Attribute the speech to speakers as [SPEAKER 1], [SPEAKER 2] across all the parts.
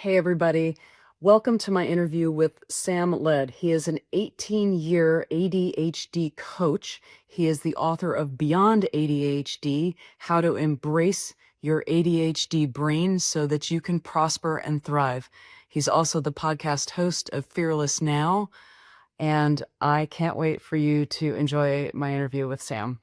[SPEAKER 1] Hey, everybody. Welcome to my interview with Sam Led. He is an 18-year ADHD coach. He is the author of Beyond ADHD, How to Embrace Your ADHD Brain so that you can prosper and thrive. He's also the podcast host of Fearless Now, and I can't wait for you to enjoy my interview with Sam.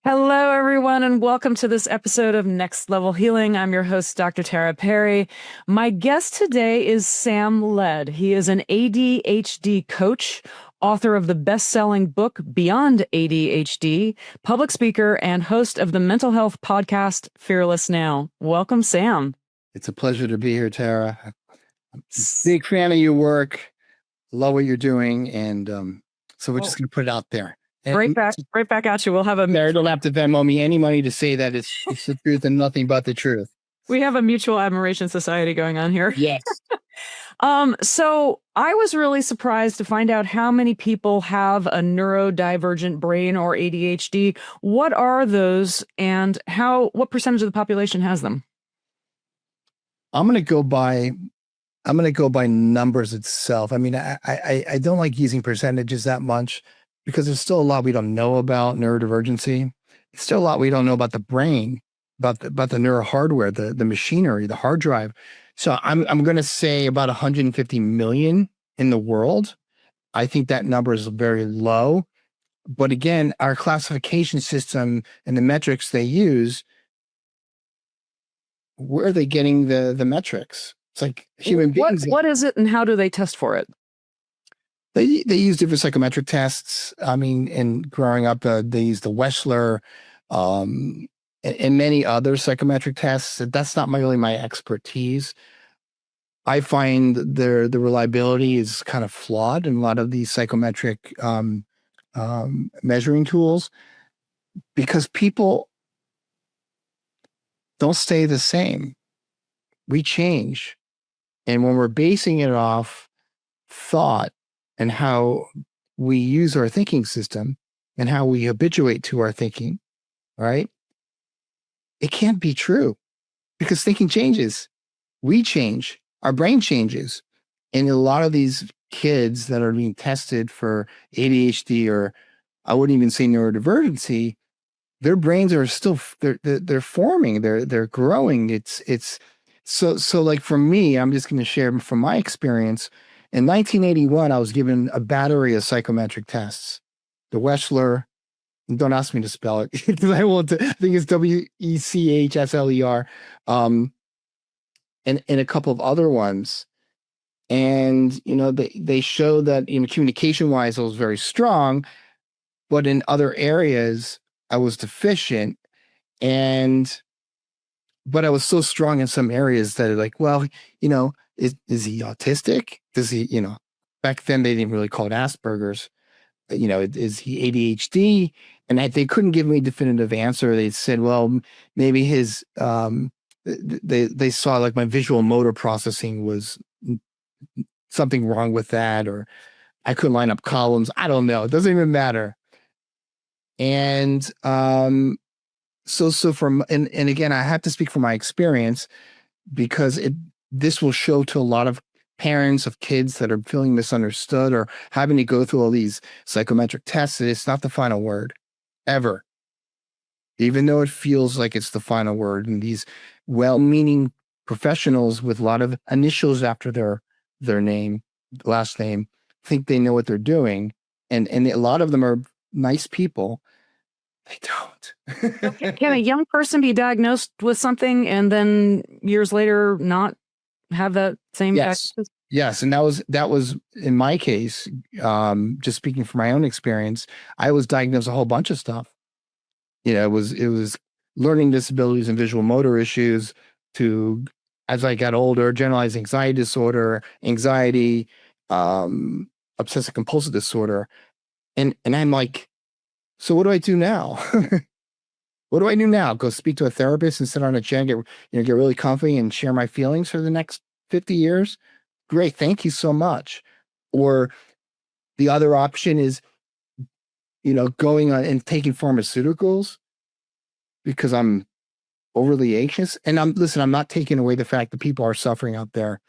[SPEAKER 1] Hello, everyone, and welcome to this episode of Next Level Healing. I'm your host, Dr. Tara Perry. My guest today is Sam Led. He is an ADHD coach, author of the best-selling book Beyond ADHD, public speaker, and host of the mental health podcast Fearless Now. Welcome, Sam.
[SPEAKER 2] It's a pleasure to be here, Tara. I'm a big fan of your work. Love what you're doing. And so we're just going to put it out there.
[SPEAKER 1] Right back at you. We'll have
[SPEAKER 2] Mary, don't have to Venmo me any money to say that it's the truth and nothing but the truth.
[SPEAKER 1] We have a mutual admiration society going on here.
[SPEAKER 2] Yes.
[SPEAKER 1] So I was really surprised to find out how many people have a neurodivergent brain or ADHD. What are those, and what percentage of the population has them?
[SPEAKER 2] I'm going to go by numbers itself. I mean, I don't like using percentages that much because there's still a lot we don't know about neurodivergency. There's still a lot we don't know about the brain, about the neural hardware, the machinery, the hard drive. So I'm going to say about 150 million in the world. I think that number is very low. But again, our classification system and the metrics they use, where are they getting the metrics? It's like human beings.
[SPEAKER 1] What is it, and how do they test for it?
[SPEAKER 2] They use different psychometric tests. I mean, and growing up, they used the Wechsler and many other psychometric tests. That's not really my expertise. I find the reliability is kind of flawed in a lot of these psychometric measuring tools because people don't stay the same. We change. And when we're basing it off thought and how we use our thinking system and how we habituate to our thinking, right? It can't be true because thinking changes. We change. Our brain changes. And a lot of these kids that are being tested for ADHD, or I wouldn't even say neurodivergency, their brains are still, they're forming, they're growing. It's so like for me, I'm just going to share from my experience. In 1981, I was given a battery of psychometric tests. The Wechsler, don't ask me to spell it because I won't. I think it's Wechsler, and a couple of other ones. And they show that communication wise, I was very strong, but in other areas I was deficient. But I was so strong in some areas that like, well, is he autistic? Does he, back then they didn't really call it Asperger's, is he ADHD? And they couldn't give me a definitive answer. They said, well, maybe his, they saw like my visual motor processing was something wrong with that, or I couldn't line up columns. I don't know. It doesn't even matter. And, so and again, I have to speak from my experience because this will show to a lot of parents of kids that are feeling misunderstood or having to go through all these psychometric tests. It's not the final word ever, even though it feels like it's the final word. And these well-meaning professionals with a lot of initials after their name, last name, think they know what they're doing. And a lot of them are nice people. They don't.
[SPEAKER 1] Can a young person be diagnosed with something and then years later not have that same diagnosis?
[SPEAKER 2] Yes. And that was in my case, just speaking from my own experience, I was diagnosed a whole bunch of stuff. It was learning disabilities and visual motor issues to, as I got older, generalized anxiety disorder, anxiety, obsessive compulsive disorder. And I'm like, so what do I do now? What do I do now? Go speak to a therapist and sit on a chair and get really comfy and share my feelings for the next 50 years? Great. Thank you so much. Or the other option is, going on and taking pharmaceuticals. because I'm overly anxious. And I'm not taking away the fact that people are suffering out there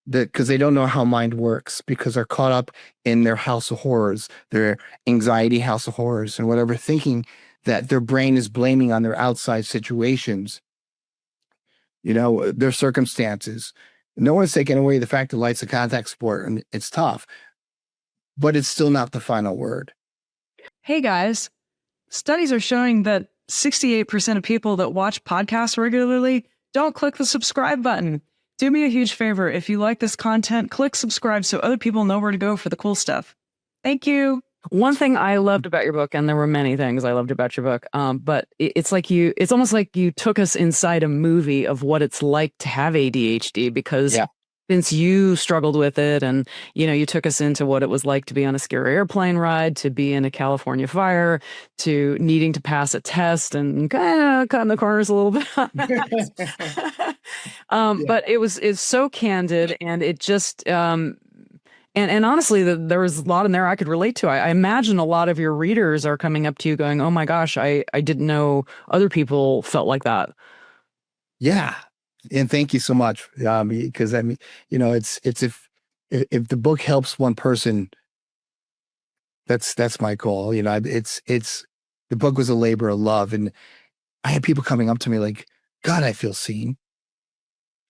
[SPEAKER 2] that because they don't know how mind works because they're caught up in their house of horrors, their anxiety house of horrors and whatever, thinking that their brain is blaming on their outside situations, their circumstances. No one's taking away the fact that life's a contact sport and it's tough, but it's still not the final word.
[SPEAKER 3] Hey guys, studies are showing that 68% of people that watch podcasts regularly don't click the subscribe button. Do me a huge favor. If you like this content, click subscribe so other people know where to go for the cool stuff. Thank you.
[SPEAKER 1] One thing I loved about your book, and there were many things I loved about your book, but it's almost like you took us inside a movie of what it's like to have ADHD because since you struggled with it and, you took us into what it was like to be on a scary airplane ride, to be in a California fire, to needing to pass a test and kind of cutting the corners a little bit. But it's so candid and it just, and honestly, there was a lot in there I could relate to. I imagine a lot of your readers are coming up to you going, oh my gosh, I didn't know other people felt like that.
[SPEAKER 2] Yeah. And thank you so much. Because it's if the book helps one person, that's my goal. The book was a labor of love. And I had people coming up to me like, God, I feel seen.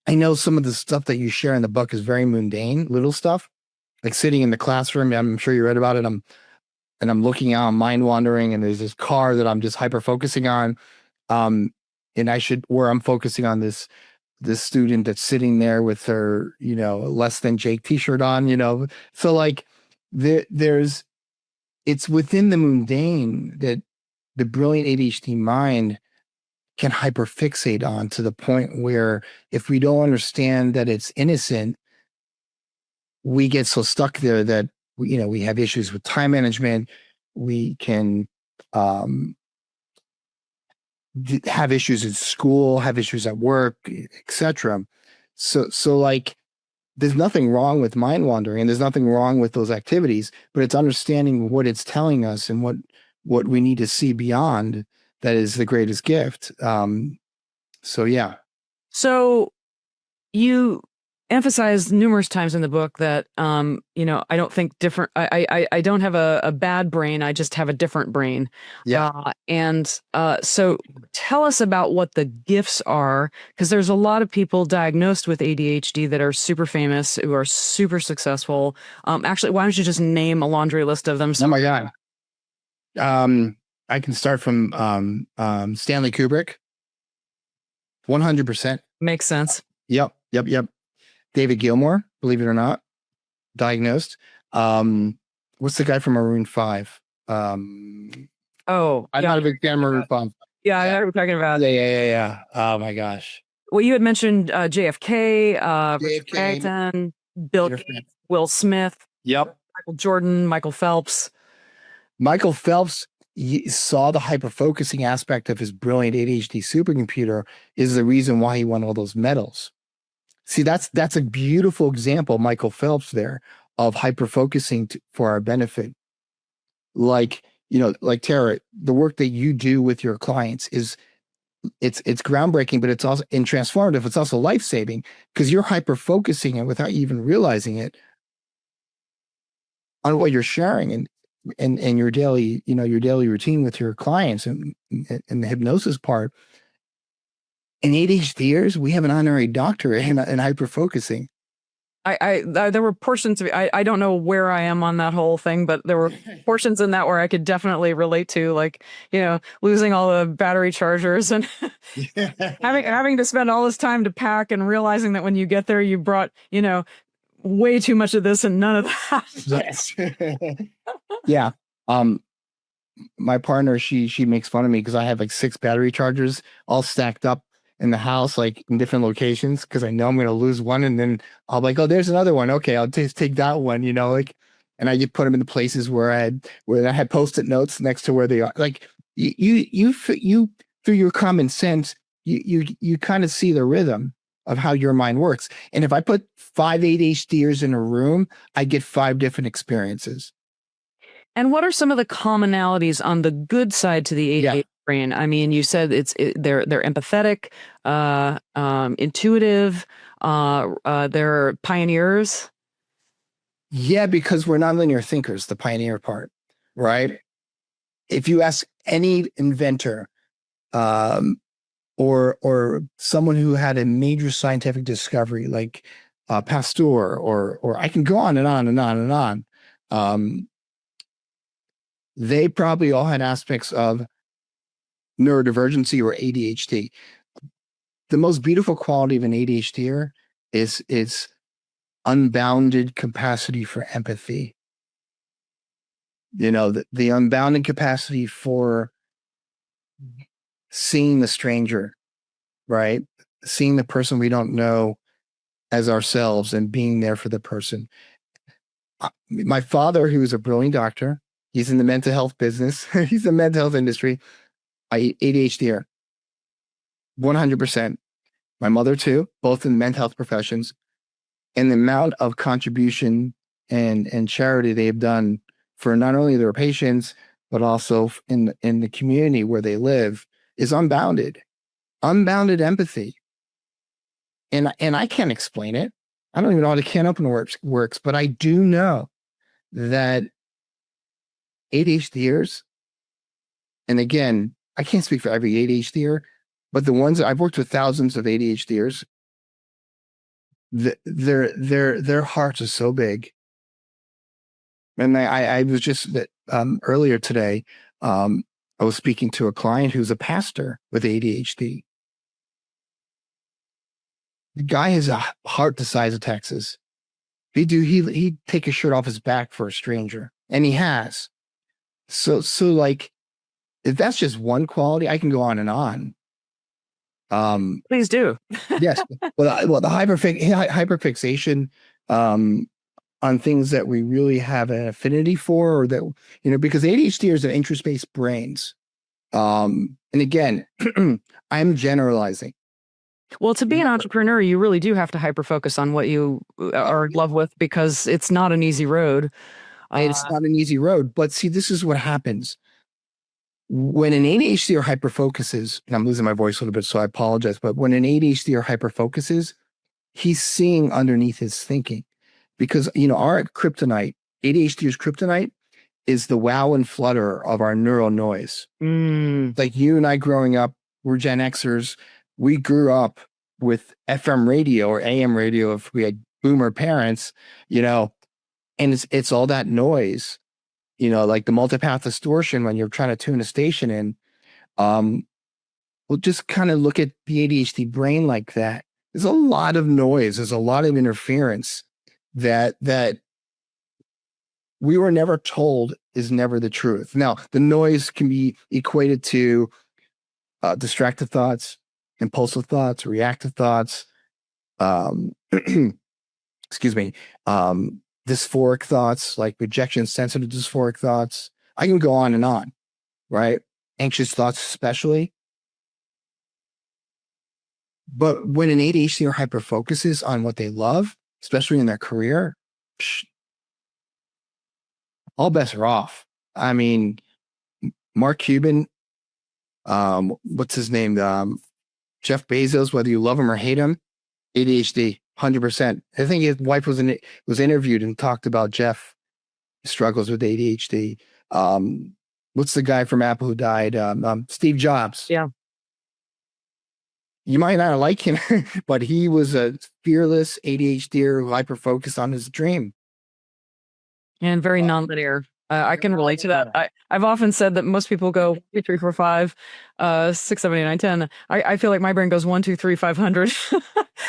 [SPEAKER 2] I know some of the stuff that you share in the book is very mundane, little stuff. Like sitting in the classroom, I'm sure you read about it. I'm looking out, I'm mind wandering, and there's this car that I'm just hyper focusing on. And I'm focusing on this student that's sitting there with her, less than Jake t-shirt on, So like it's within the mundane that the brilliant ADHD mind can hyperfixate on to the point where if we don't understand that it's innocent, we get so stuck there that we have issues with time management. We can have issues in school, have issues at work, etc. So like, there's nothing wrong with mind wandering, and there's nothing wrong with those activities, but it's understanding what it's telling us and what we need to see beyond that is the greatest gift. So yeah.
[SPEAKER 1] So you emphasized numerous times in the book that, I don't think different. I don't have a bad brain. I just have a different brain.
[SPEAKER 2] Yeah.
[SPEAKER 1] So tell us about what the gifts are, because there's a lot of people diagnosed with ADHD that are super famous, who are super successful. Actually, why don't you just name a laundry list of them?
[SPEAKER 2] Oh my God. I can start from Stanley Kubrick. 100%.
[SPEAKER 1] Makes sense.
[SPEAKER 2] Yep. David Gilmour, believe it or not, diagnosed. What's the guy from Maroon 5? I'm not a big fan of Maroon 5.
[SPEAKER 1] Yeah, I know what we're talking about.
[SPEAKER 2] Yeah. Oh my gosh.
[SPEAKER 1] Well, you had mentioned JFK,
[SPEAKER 2] JFK,
[SPEAKER 1] Barrington, Bill Gates, Will Smith.
[SPEAKER 2] Yep.
[SPEAKER 1] Michael Jordan, Michael Phelps.
[SPEAKER 2] Michael Phelps saw the hyperfocusing aspect of his brilliant ADHD supercomputer is the reason why he won all those medals. See, that's a beautiful example, Michael Phelps there, of hyperfocusing for our benefit. Like Tara, the work that you do with your clients it's groundbreaking, but it's also in transformative. It's also life-saving because you're hyperfocusing it without even realizing it on what you're sharing and your daily, your daily routine with your clients and the hypnosis part. In ADHDers, we have an honorary doctorate in hyperfocusing.
[SPEAKER 1] There were portions of I don't know where I am on that whole thing, but there were portions in that where I could definitely relate to, like, losing all the battery chargers and having to spend all this time to pack and realizing that when you get there, you brought, way too much of this and none of that.
[SPEAKER 2] Yeah. My partner, she makes fun of me because I have like 6 battery chargers all stacked up in the house, like in different locations, because I know I'm going to lose one, and then I'll be like, oh, there's another one. Okay, I'll just take that one, and I just put them in the places where I had Post-it notes next to where they are. Like you through your common sense, you kind of see the rhythm of how your mind works. And if I put 5 ADHDers in a room, I get 5 different experiences.
[SPEAKER 1] And what are some of the commonalities on the good side to the ADHD brain. I mean, you said they're empathetic, intuitive, they're pioneers.
[SPEAKER 2] Yeah, because we're nonlinear thinkers, the pioneer part, right? If you ask any inventor, or someone who had a major scientific discovery, like Pasteur, or I can go on and on and on and on. They probably all had aspects of neurodivergency or ADHD. The most beautiful quality of an ADHDer is unbounded capacity for empathy. The unbounded capacity for seeing the stranger, right? Seeing the person we don't know as ourselves and being there for the person. My father, who was a brilliant doctor, he's in the mental health business. He's in the mental health industry. ADHD, 100%. My mother too, both in mental health professions. And the amount of contribution and charity they have done for not only their patients, but also in the community where they live is unbounded. Unbounded empathy. And I can't explain it. I don't even know how the can opener works, but I do know that ADHDers, and again, I can't speak for every ADHDer, but the ones that I've worked with, thousands of ADHDers, their hearts are so big. And I was just earlier today, I was speaking to a client who's a pastor with ADHD. The guy has a heart the size of Texas. He'd take his shirt off his back for a stranger, and he has. So like, if that's just one quality, I can go on and on.
[SPEAKER 1] Please do.
[SPEAKER 2] Yes. Well, the hyperfixation on things that we really have an affinity for, or that, because ADHDers are interest-based brains. And again, I'm generalizing.
[SPEAKER 1] Well, to be an entrepreneur, you really do have to hyper-focus on what you are in love with, because it's not an easy road.
[SPEAKER 2] It's not an easy road. But see, this is what happens. When an ADHD or hyperfocuses, and I'm losing my voice a little bit, so I apologize, but when an ADHD or hyperfocuses, he's seeing underneath his thinking. Because, our kryptonite, ADHD's kryptonite, is the wow and flutter of our neural noise. Like you and I growing up, we're Gen Xers. We grew up with FM radio or AM radio if we had boomer parents, and it's all that noise, like the multipath distortion when you're trying to tune a station in. We'll just kind of look at the ADHD brain like that. There's a lot of noise. There's a lot of interference that we were never told is never the truth. Now, the noise can be equated to distracted thoughts, impulsive thoughts, reactive thoughts, excuse me, dysphoric thoughts, like rejection sensitive dysphoric thoughts. I can go on and on, right? Anxious thoughts, especially. But when an ADHD or hyper focuses on what they love, especially in their career, all bets are off. I mean, Mark Cuban, what's his name? Jeff Bezos, whether you love him or hate him, ADHD, 100%. I think his wife was interviewed and talked about Jeff struggles with ADHD. What's the guy from Apple who died? Steve Jobs.
[SPEAKER 1] Yeah.
[SPEAKER 2] You might not like him, but he was a fearless ADHDer who hyper-focused on his dream.
[SPEAKER 1] And very nonlinear. I can relate to that. I've often said that most people go 1, 2, 3, 4, 5, 6, 7, 8, 9, 10. I feel like my brain goes 1, 2, 3, 500.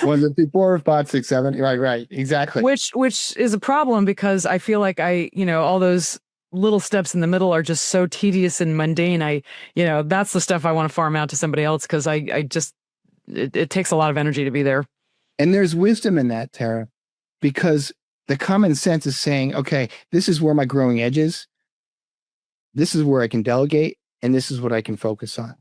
[SPEAKER 2] 1, 2, 3, 4, 5, 6, 7. Right. Exactly.
[SPEAKER 1] Which is a problem, because I feel like all those little steps in the middle are just so tedious and mundane. That's the stuff I want to farm out to somebody else, because it takes a lot of energy to be there.
[SPEAKER 2] And there's wisdom in that, Tara, because the common sense is saying, okay, this is where my growing edge is. This is where I can delegate, and this is what I can focus on.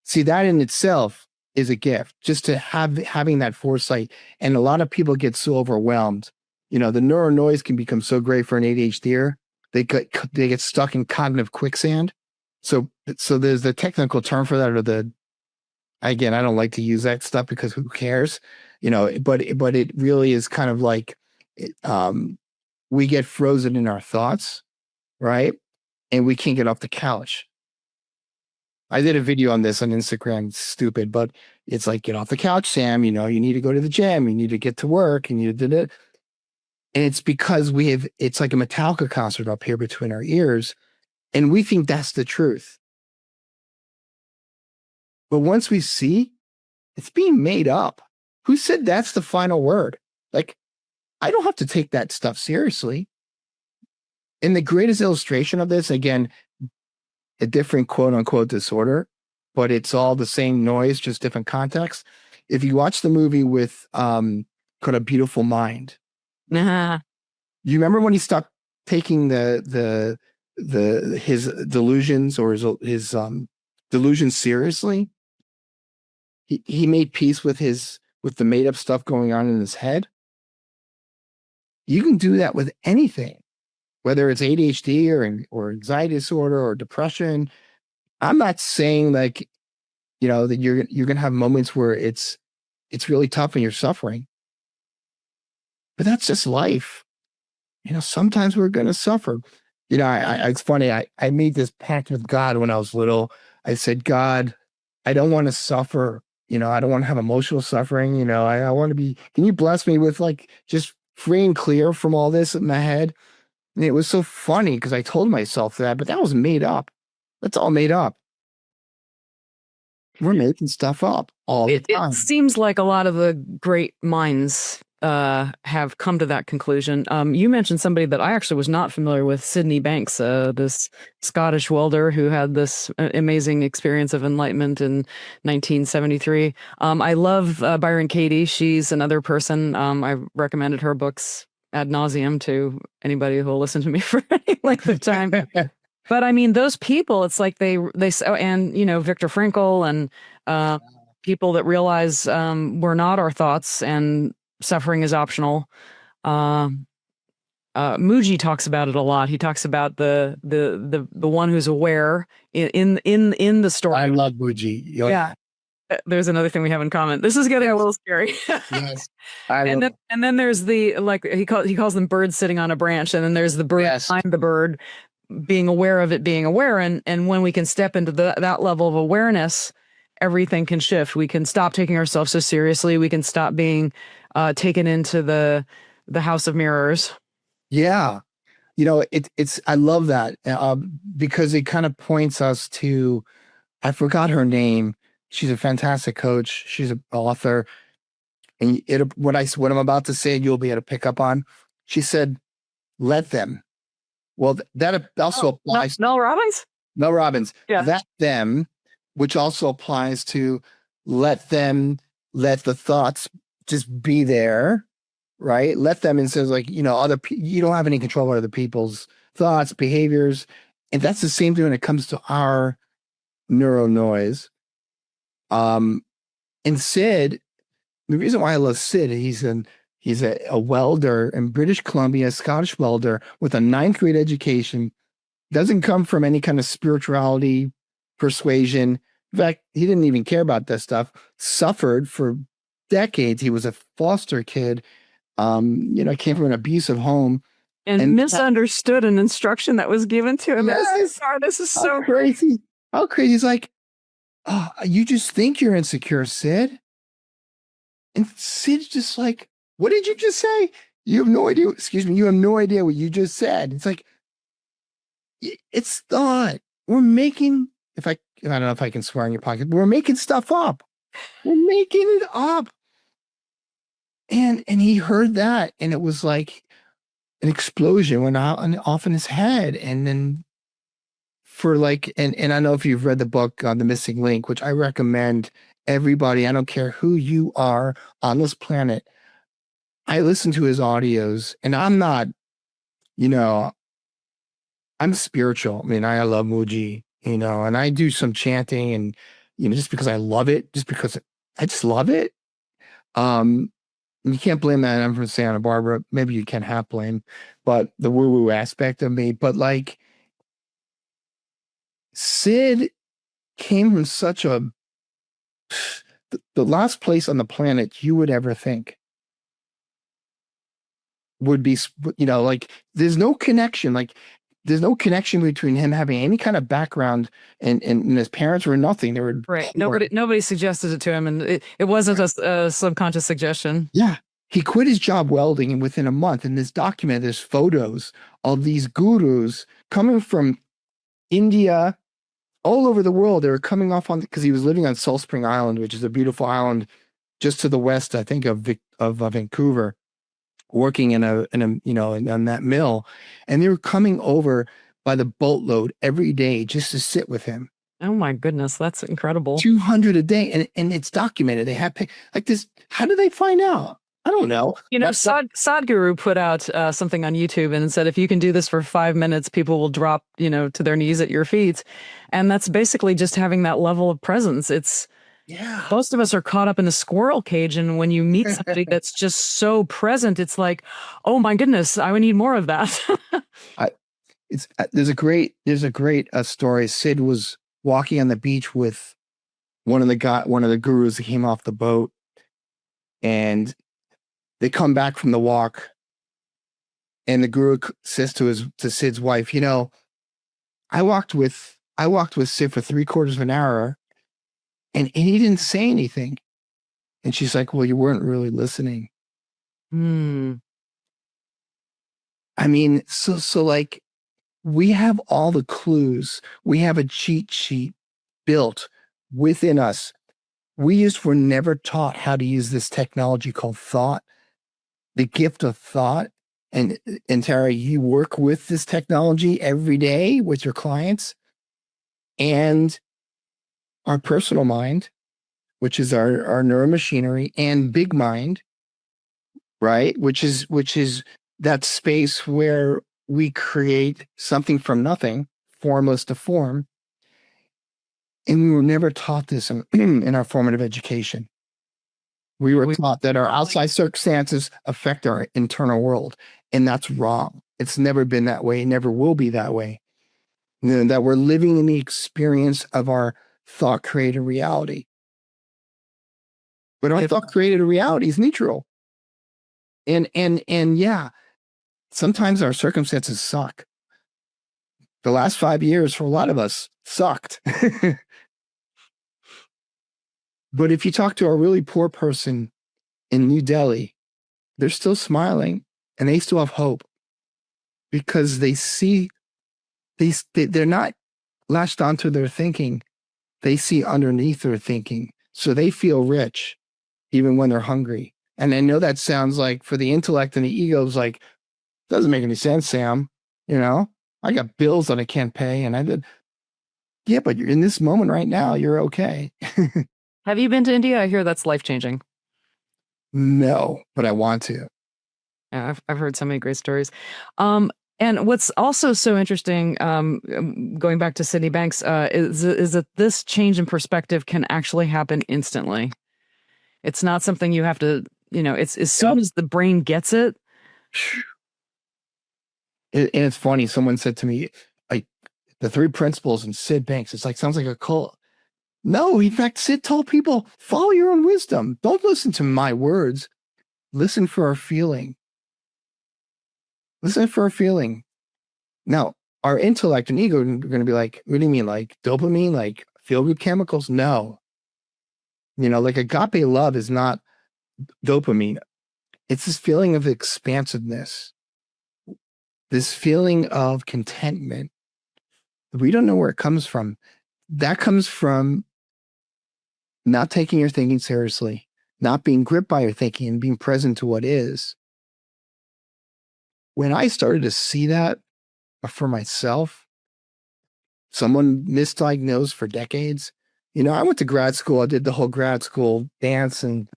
[SPEAKER 2] See, that in itself is a gift, just to having that foresight. And a lot of people get so overwhelmed. The neural noise can become so great for an ADHDer. They get stuck in cognitive quicksand, So there's the technical term for that, or again, I don't like to use that stuff because who cares, but it really is kind of like, we get frozen in our thoughts, right? And we can't get off the couch. I did a video on this on Instagram. It's stupid, but it's like, get off the couch, Sam. You need to go to the gym. You need to get to work, and you did it. And it's because it's like a Metallica concert up here between our ears, and we think that's the truth. But once we see, it's being made up. Who said that's the final word? Like, I don't have to take that stuff seriously. And the greatest illustration of this, again, a different quote unquote disorder, but it's all the same noise, just different context. If you watch the movie with called A Beautiful Mind,
[SPEAKER 1] Nah.
[SPEAKER 2] you remember when he stopped taking his delusions or his delusions seriously? He made peace with the made up stuff going on in his head. You can do that with anything, whether it's ADHD or anxiety disorder or depression. I'm not saying that you're going to have moments where it's really tough and you're suffering, but that's just life. Sometimes we're going to suffer. It's funny. I made this pact with God when I was little. I said, God, I don't want to suffer. I don't want to have emotional suffering. I want to be, can you bless me with just free and clear from all this in my head? And it was so funny because I told myself that, but that was made up. That's all made up. We're making stuff up all the time.
[SPEAKER 1] It seems like a lot of the great minds have come to that conclusion. You mentioned somebody that I actually was not familiar with, Sydney Banks, this Scottish welder who had this amazing experience of enlightenment in 1973. I love Byron Katie. She's another person. I've recommended her books ad nauseum to anybody who will listen to me for any length of time. But I mean, those people, it's like and Viktor Frankl and people that realize we're not our thoughts and suffering is optional. Muji talks about it a lot. He talks about the one who's aware in the story.
[SPEAKER 2] I love Muji.
[SPEAKER 1] Yeah. There's another thing we have in common. This is getting a little scary.
[SPEAKER 2] Yes.
[SPEAKER 1] And then there's the, like, he calls them birds sitting on a branch, and then there's the bird behind the bird, being aware of it, being aware. And when we can step into that level of awareness, everything can shift. We can stop taking ourselves so seriously. We can stop being taken into the house of mirrors.
[SPEAKER 2] Yeah. I love that because it kind of points us to, I forgot her name. She's a fantastic coach. She's an author. And what I'm about to say, you'll be able to pick up on. She said, let them. Well, that also applies.
[SPEAKER 1] Mel Robbins?
[SPEAKER 2] Mel Robbins.
[SPEAKER 1] Yeah.
[SPEAKER 2] That them, which also applies to let them, let the thoughts just be there, right? Let them, and says you don't have any control over other people's thoughts, behaviors. And that's the same thing when it comes to our neuro noise. And Sid, the reason why I love Sid, he's a welder in British Columbia, a Scottish welder with a 9th grade education, doesn't come from any kind of spirituality, persuasion. In fact, he didn't even care about that stuff, suffered for decades. He was a foster kid, came from an abusive home.
[SPEAKER 1] And misunderstood an instruction that was given to him.
[SPEAKER 2] Yes.
[SPEAKER 1] This is so
[SPEAKER 2] crazy. How crazy. He's like, oh, you just think you're insecure, Sid. And Sid's just like, what did you just say? You have no idea. Excuse me. You have no idea what you just said. It's like, it's thought. We're making, I don't know if I can swear in your pocket, but we're making stuff up. We're making it up. And he heard that, and it was like an explosion went off in his head. And then and I know if you've read the book, The Missing Link, which I recommend everybody, I don't care who you are on this planet. I listen to his audios, and I'm not, I'm spiritual. I mean, I love Muji, and I do some chanting, and, just because I love it, just because I just love it. You can't blame that. I'm from Santa Barbara. Maybe you can have blame, but the woo-woo aspect of me, but Sid came from such the last place on the planet you would ever think would be, like there's no connection. Like there's no connection between him having any kind of background and his parents were nothing. They were
[SPEAKER 3] Right.
[SPEAKER 2] poor.
[SPEAKER 3] Nobody suggested it to him, and it wasn't a subconscious suggestion.
[SPEAKER 2] Yeah. He quit his job welding, and within a month, in this document, there's photos of these gurus coming from India, all over the world. They were coming off on, because he was living on Salt Spring Island, which is a beautiful island just to the west, I think, of Vancouver, working in that mill. And they were coming over by the boatload every day just to sit with him.
[SPEAKER 3] Oh my goodness, that's incredible.
[SPEAKER 2] 200 a day. And it's documented. They have like this. How do they find out? I don't know.
[SPEAKER 3] Sadhguru put out something on YouTube and said, if you can do this for 5 minutes, people will drop, to their knees at your feet. And that's basically just having that level of presence. Most of us are caught up in the squirrel cage. And when you meet somebody that's just so present, it's like, oh my goodness, I would need more of that.
[SPEAKER 2] There's a great story. Sid was walking on the beach with one of the gurus that came off the boat, and they come back from the walk, and the guru says to Sid's wife, I walked with Sid for 3/4 of an hour, and he didn't say anything. And she's like, well, you weren't really listening. I mean, so like, we have all the clues. We have a cheat sheet built within us. We were never taught how to use this technology called thought, the gift of thought. And Tara, you work with this technology every day with your clients, and our personal mind, which is our neuromachinery, and big mind, right? Which is that space where we create something from nothing, formless to form. And we were never taught this in our formative education. We were taught that our outside circumstances affect our internal world, and that's wrong. It's never been that way, never will be that way. That we're living in the experience of our thought created reality. But our thought created reality is neutral. And yeah, sometimes our circumstances suck. The last 5 years for a lot of us sucked. But if you talk to a really poor person in New Delhi, they're still smiling and they still have hope, because they see, they're not latched onto their thinking. They see underneath their thinking. So they feel rich even when they're hungry. And I know that sounds like, for the intellect and the ego, is like, doesn't make any sense, Sam. I got bills that I can't pay. And I did. Yeah, but you're in this moment right now. You're okay.
[SPEAKER 3] Have you been to India? I hear that's life-changing.
[SPEAKER 2] No, but I want to.
[SPEAKER 3] Yeah, I've heard so many great stories. And what's also so interesting, going back to Sydney Banks, is that this change in perspective can actually happen instantly. It's not something you have to, it's as soon as the brain gets it.
[SPEAKER 2] And it's funny. Someone said to me, like, the 3 principles in Sid Banks, it's like, sounds like a cult. No, in fact, Sid told people, follow your own wisdom. Don't listen to my words. Listen for a feeling. Listen for a feeling. Now, our intellect and ego are going to be like, what do you mean? Like dopamine, like feel-good chemicals? No. Like agape love is not dopamine. It's this feeling of expansiveness, this feeling of contentment. We don't know where it comes from. That comes from not taking your thinking seriously, not being gripped by your thinking, and being present to what is. When I started to see that for myself, someone misdiagnosed for decades, I went to grad school. I did the whole grad school dance and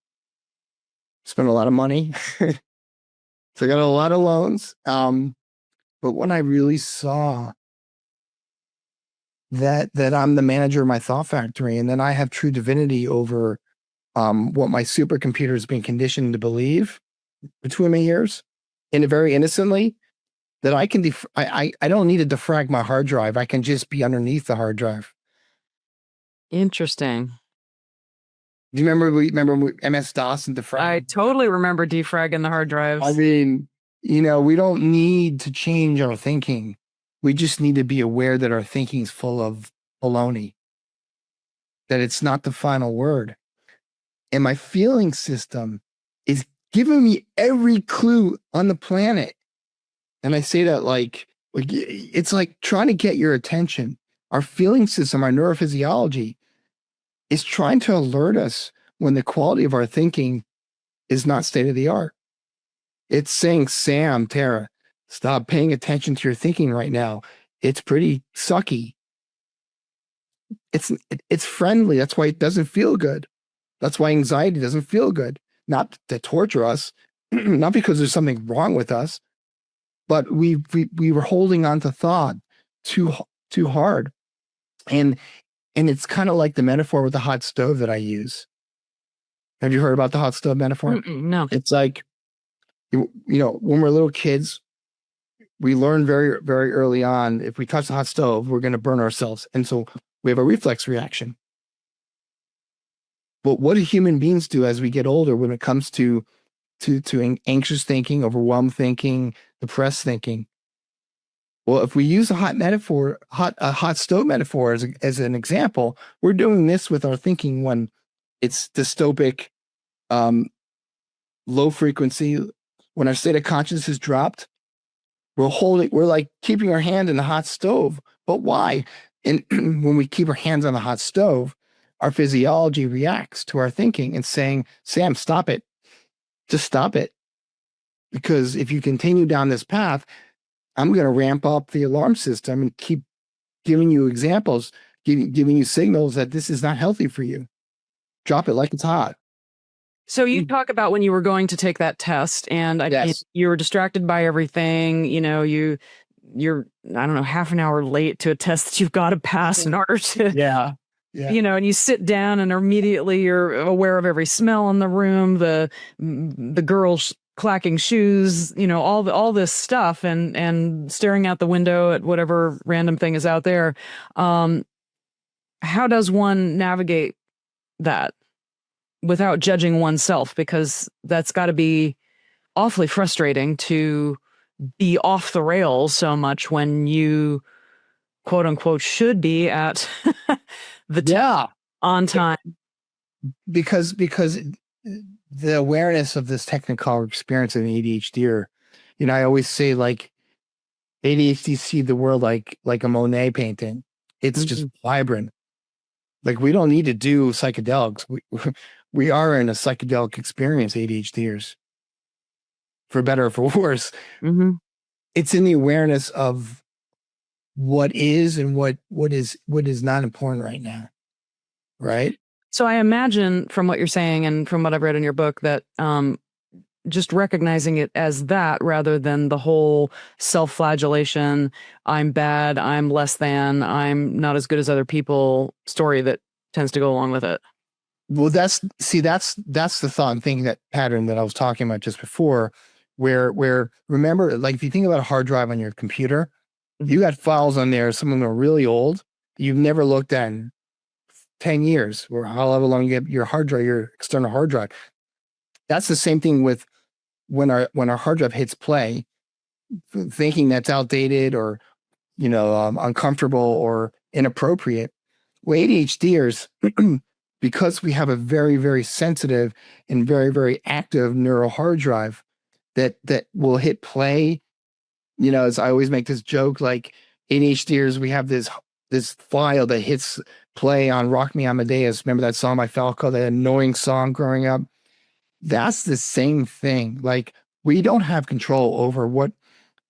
[SPEAKER 2] spent a lot of money. So I got a lot of loans. But when I really saw that I'm the manager of my thought factory, and then I have true divinity over what my supercomputer has been conditioned to believe between my ears, and very innocently, that I can, I don't need to defrag my hard drive. I can just be underneath the hard drive.
[SPEAKER 1] Interesting.
[SPEAKER 2] Do you remember MS-DOS and defrag?
[SPEAKER 1] I totally remember defragging the hard drives.
[SPEAKER 2] I mean, we don't need to change our thinking. We just need to be aware that our thinking is full of baloney, that it's not the final word. And my feeling system is giving me every clue on the planet. And I say that like it's like trying to get your attention. Our feeling system, our neurophysiology is trying to alert us when the quality of our thinking is not state of the art. It's saying, Sam, Tara, stop paying attention to your thinking right now. It's pretty sucky. It's friendly. That's why it doesn't feel good. That's why anxiety doesn't feel good. Not to torture us, not because there's something wrong with us, but we were holding on to thought too hard. And it's kind of like the metaphor with the hot stove that I use. Have you heard about the hot stove metaphor?
[SPEAKER 1] No.
[SPEAKER 2] It's like, when we're little kids, we learn very, very early on, if we touch the hot stove, we're going to burn ourselves. And so we have a reflex reaction. But what do human beings do as we get older when it comes to anxious thinking, overwhelmed thinking, depressed thinking? Well, if we use a hot stove metaphor as an example, we're doing this with our thinking when it's dystopic, low frequency. When our state of consciousness is dropped, we're like keeping our hand in the hot stove. But why? And when we keep our hands on the hot stove, our physiology reacts to our thinking and saying, Sam, stop it. Just stop it. Because if you continue down this path, I'm going to ramp up the alarm system and keep giving you examples, giving you signals that this is not healthy for you. Drop it like it's hot.
[SPEAKER 1] So you talk about when you were going to take that test and
[SPEAKER 2] Yes.
[SPEAKER 1] you were distracted by everything, you're, I don't know, half an hour late to a test that you've got to pass in order to,
[SPEAKER 2] Yeah.
[SPEAKER 1] and you sit down and immediately you're aware of every smell in the room, the girls clacking shoes, all this stuff and staring out the window at whatever random thing is out there. How does one navigate that without judging oneself? Because that's got to be awfully frustrating to be off the rails so much when you quote unquote should be at the on time.
[SPEAKER 2] Because the awareness of this technical experience of ADHD, I always say like ADHD see the world like a Monet painting. It's just vibrant. Like we don't need to do psychedelics. We are in a psychedelic experience, ADHDers, for better or for worse.
[SPEAKER 1] Mm-hmm.
[SPEAKER 2] It's in the awareness of what is and what is not important right now. Right.
[SPEAKER 1] So I imagine from what you're saying and from what I've read in your book that just recognizing it as that rather than the whole self-flagellation, I'm bad, I'm less than, I'm not as good as other people story that tends to go along with it.
[SPEAKER 2] Well, that's the thought and thinking, that pattern that I was talking about just before, where remember, like if you think about a hard drive on your computer, you got files on there, some of them are really old, you've never looked at in 10 years or however long you get your hard drive, your external hard drive. That's the same thing with when our hard drive hits play, thinking that's outdated or, uncomfortable or inappropriate. Well, ADHDers, because we have a very, very sensitive and very, very active neural hard drive that will hit play. As I always make this joke, like ADHDers, we have this file that hits play on Rock Me Amadeus. Remember that song by Falco, that annoying song growing up? That's the same thing. Like we don't have control over what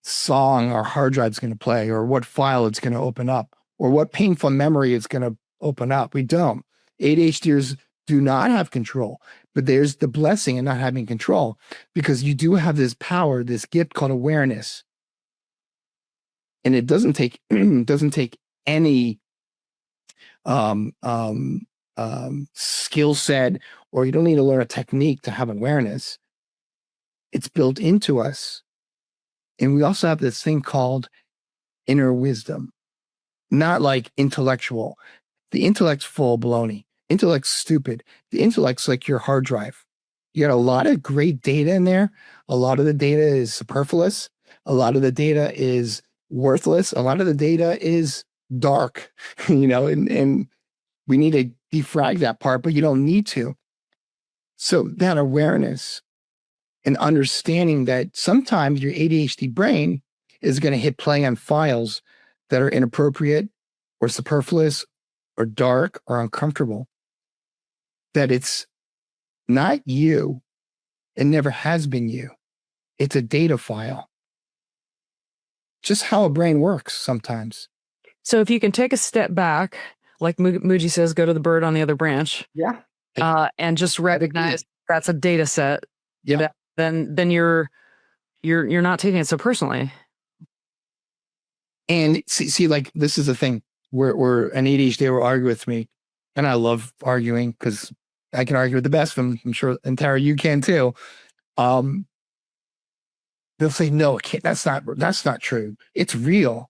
[SPEAKER 2] song our hard drive's going to play or what file it's going to open up or what painful memory it's going to open up. We don't. ADHDers do not have control, but there's the blessing in not having control, because you do have this power, this gift called awareness. And it doesn't take any skill set, or you don't need to learn a technique to have awareness. It's built into us. And we also have this thing called inner wisdom, not like intellectual. The intellect's full of baloney. Intellect's stupid. The intellect's like your hard drive. You got a lot of great data in there. A lot of the data is superfluous. A lot of the data is worthless. A lot of the data is dark, and we need to defrag that part, but you don't need to. So that awareness and understanding that sometimes your ADHD brain is going to hit play on files that are inappropriate or superfluous or dark or uncomfortable, that it's not you. It never has been you. It's a data file. Just how a brain works sometimes.
[SPEAKER 1] So if you can take a step back, like Muji says, go to the bird on the other branch.
[SPEAKER 2] Yeah.
[SPEAKER 1] And just recognize that's a data set.
[SPEAKER 2] Yeah.
[SPEAKER 1] Then you're not taking it so personally.
[SPEAKER 2] And see, like, this is the thing where an ADHD will argue with me, and I love arguing because I can argue with the best of them. I'm sure, and Tara, you can too. They'll say, no, it can't, that's not true. It's real.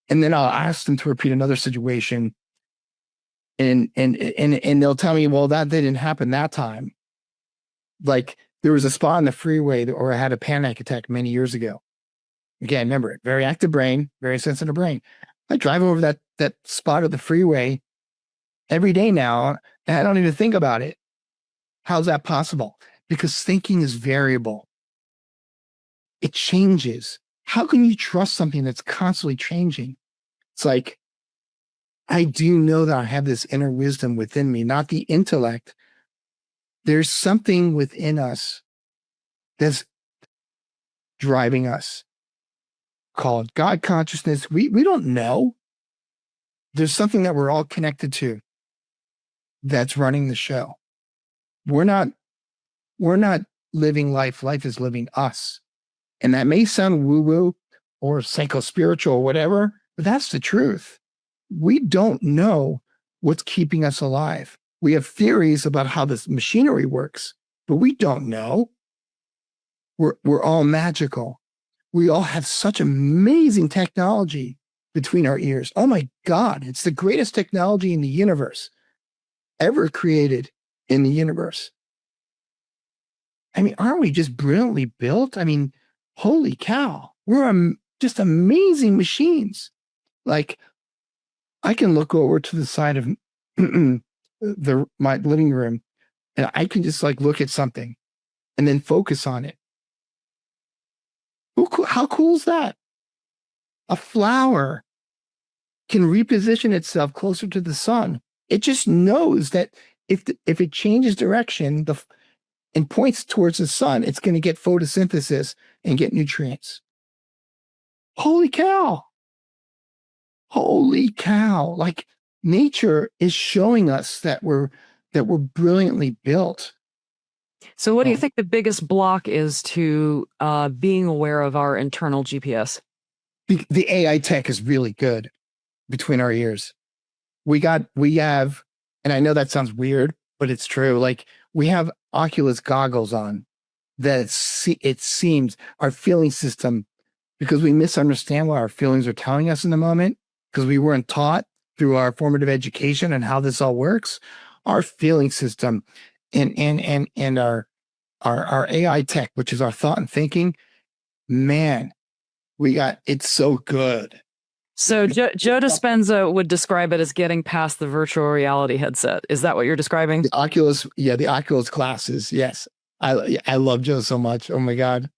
[SPEAKER 2] And then I'll ask them to repeat another situation, and they'll tell me, well, that didn't happen that time. Like, there was a spot on the freeway where I had a panic attack many years ago. Again, remember it, very active brain, very sensitive brain. I drive over that spot of the freeway every day now, and I don't even think about it. How's that possible? Because thinking is variable. It changes. How can you trust something that's constantly changing? It's like, I do know that I have this inner wisdom within me, not the intellect. There's something within us that's driving us, called God consciousness. We don't know. There's something that we're all connected to that's running the show. We're not living life. Life is living us. And that may sound woo-woo or psycho-spiritual or whatever, but that's the truth. We don't know what's keeping us alive. We have theories about how this machinery works, but we don't know. We're all magical. We all have such amazing technology between our ears. Oh my God, it's the greatest technology in the universe, ever created in the universe. I mean, aren't we just brilliantly built? I mean, holy cow, we're just amazing machines. Like, I can look over to the side of my living room, and I can just like look at something and then focus on it. How cool is that? A flower can reposition itself closer to the sun. It just knows that if it changes direction and points towards the sun, it's going to get photosynthesis and get nutrients. Holy cow. Holy cow. Like, nature is showing us that we're brilliantly built.
[SPEAKER 1] So what do you think the biggest block is to being aware of our internal GPS?
[SPEAKER 2] The AI tech is really good between our ears. We have, and I know that sounds weird, but it's true. Like, we have Oculus goggles on that it seems our feeling system, because we misunderstand what our feelings are telling us in the moment, because we weren't taught through our formative education and how this all works. Our feeling system and our AI tech, which is our thought and thinking, man, it's so good.
[SPEAKER 1] So Joe Dispenza would describe it as getting past the virtual reality headset. Is that what you're describing?
[SPEAKER 2] The Oculus glasses. Yes. I love Joe so much. Oh my God.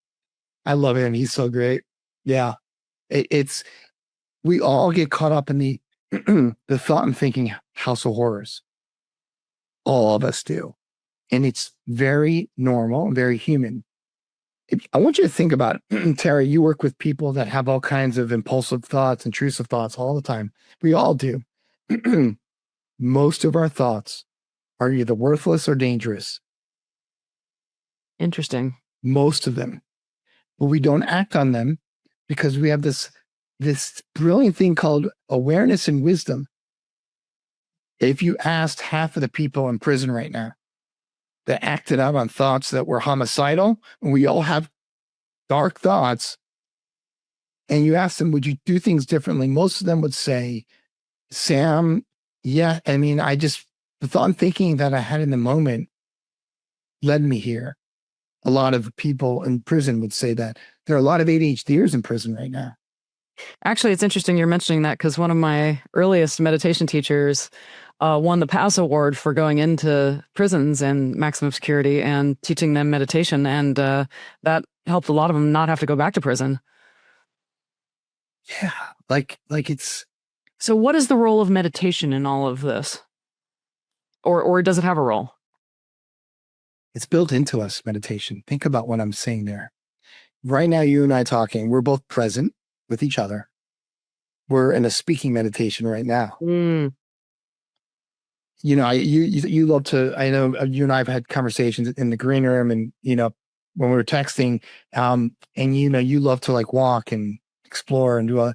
[SPEAKER 2] I love him. He's so great. Yeah. We all get caught up in the the thought and thinking house of horrors. All of us do. And it's very normal and very human. I want you to think about it. Terry, you work with people that have all kinds of impulsive thoughts, intrusive thoughts all the time. We all do. Most of our thoughts are either worthless or dangerous.
[SPEAKER 1] Interesting.
[SPEAKER 2] Most of them. But we don't act on them because we have this brilliant thing called awareness and wisdom. If you asked half of the people in prison right now that acted out on thoughts that were homicidal, and we all have dark thoughts, and you ask them, would you do things differently? Most of them would say, Sam, yeah, I mean, the thought and thinking that I had in the moment led me here. A lot of people in prison would say that. There are a lot of ADHDers in prison right now.
[SPEAKER 1] Actually, it's interesting you're mentioning that because one of my earliest meditation teachers won the PASS award for going into prisons and maximum security and teaching them meditation. And that helped a lot of them not have to go back to prison.
[SPEAKER 2] Yeah. Like it's.
[SPEAKER 1] So what is the role of meditation in all of this? Or does it have a role?
[SPEAKER 2] It's built into us, meditation. Think about what I'm saying there. Right now, you and I talking, we're both present with each other. We're in a speaking meditation right now.
[SPEAKER 1] Mm.
[SPEAKER 2] You know, you love to, I know you and I have had conversations in the green room and, you know, when we were texting, and you know, you love to like walk and explore and do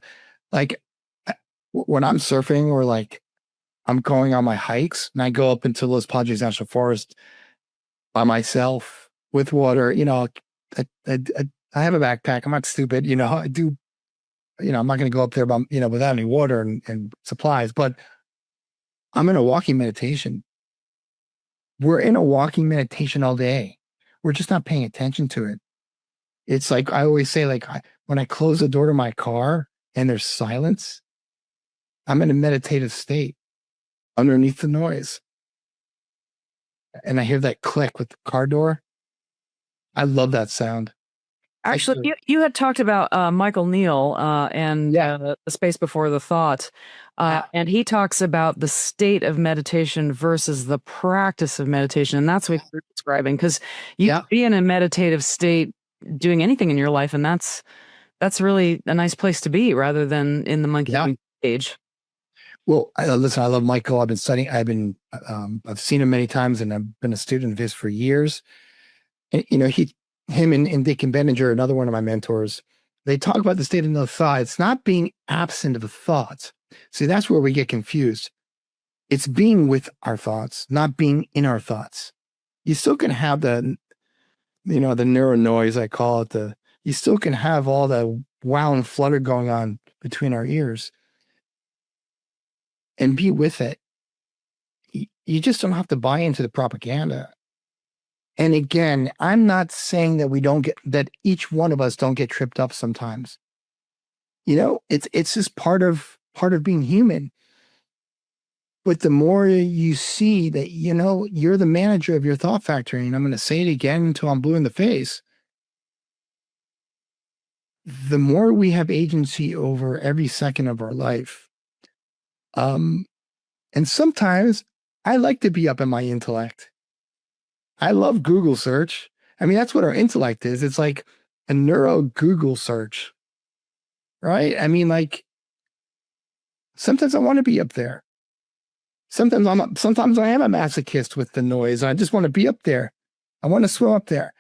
[SPEAKER 2] when I'm surfing or like I'm going on my hikes and I go up into Los Padres National Forest by myself with water, you know, I have a backpack. I'm not stupid. You know, I do, you know, I'm not going to go up there, you know, without any water and supplies, but I'm in a walking meditation. We're in a walking meditation all day. We're just not paying attention to it. It's like, I always say, like, when I close the door to my car and there's silence, I'm in a meditative state underneath the noise. And I hear that click with the car door. I love that sound.
[SPEAKER 1] Actually, you had talked about Michael Neal and The Space Before the Thought. And he talks about the state of meditation versus the practice of meditation. And that's what you're describing, because you can be in a meditative state doing anything in your life. And that's really a nice place to be rather than in the monkey stage.
[SPEAKER 2] Well, listen, I love Michael. I've been studying, I've seen him many times and I've been a student of his for years. And, you know, him and Dick and Benninger, another one of my mentors, they talk about the state of no thought. It's not being absent of a thought. See, that's where we get confused. It's being with our thoughts, not being in our thoughts. You still can have the, you know, the neuro noise, I call it, you still can have all the wow and flutter going on between our ears and be with it. You just don't have to buy into the propaganda. And again, I'm not saying that that each one of us don't get tripped up sometimes. You know, it's just part of being human. But the more you see that, you know, you're the manager of your thought factory, and I'm going to say it again until I'm blue in the face, the more we have agency over every second of our life. And sometimes I like to be up in my intellect. I love Google search. I mean, that's what our intellect is. It's like a neuro Google search, right? I mean, like, sometimes I want to be up there. Sometimes I am a masochist with the noise. I just want to be up there. I want to swim up there.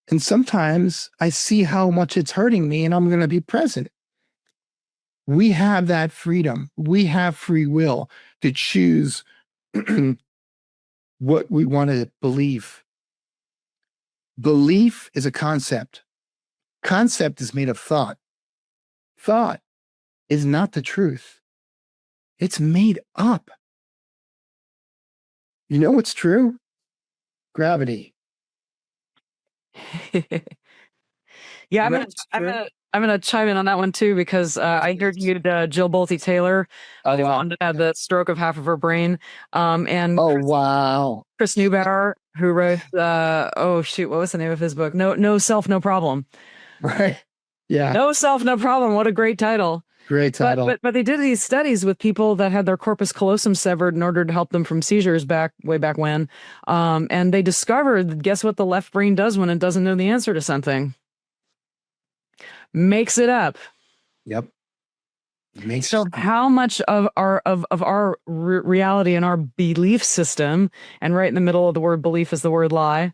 [SPEAKER 2] And sometimes I see how much it's hurting me and I'm going to be present. We have that freedom. We have free will to choose what we want to believe. Belief is a concept. Concept is made of thought. Thought is not the truth. It's made up. You know what's true? Gravity.
[SPEAKER 1] Yeah, I'm gonna chime in on that one too, because I heard you Jill Bolte Taylor had the stroke of half of her brain. And
[SPEAKER 2] wow.
[SPEAKER 1] Chris Neubauer, who wrote what was the name of his book? No Self, No Problem.
[SPEAKER 2] Right. Yeah.
[SPEAKER 1] No Self, No Problem. What a great title.
[SPEAKER 2] Great title.
[SPEAKER 1] But they did these studies with people that had their corpus callosum severed in order to help them from seizures way back when. And they discovered, guess what the left brain does when it doesn't know the answer to something? Makes it up.
[SPEAKER 2] Yep.
[SPEAKER 1] So how much of our reality and our belief system, and right in the middle of the word belief is the word lie,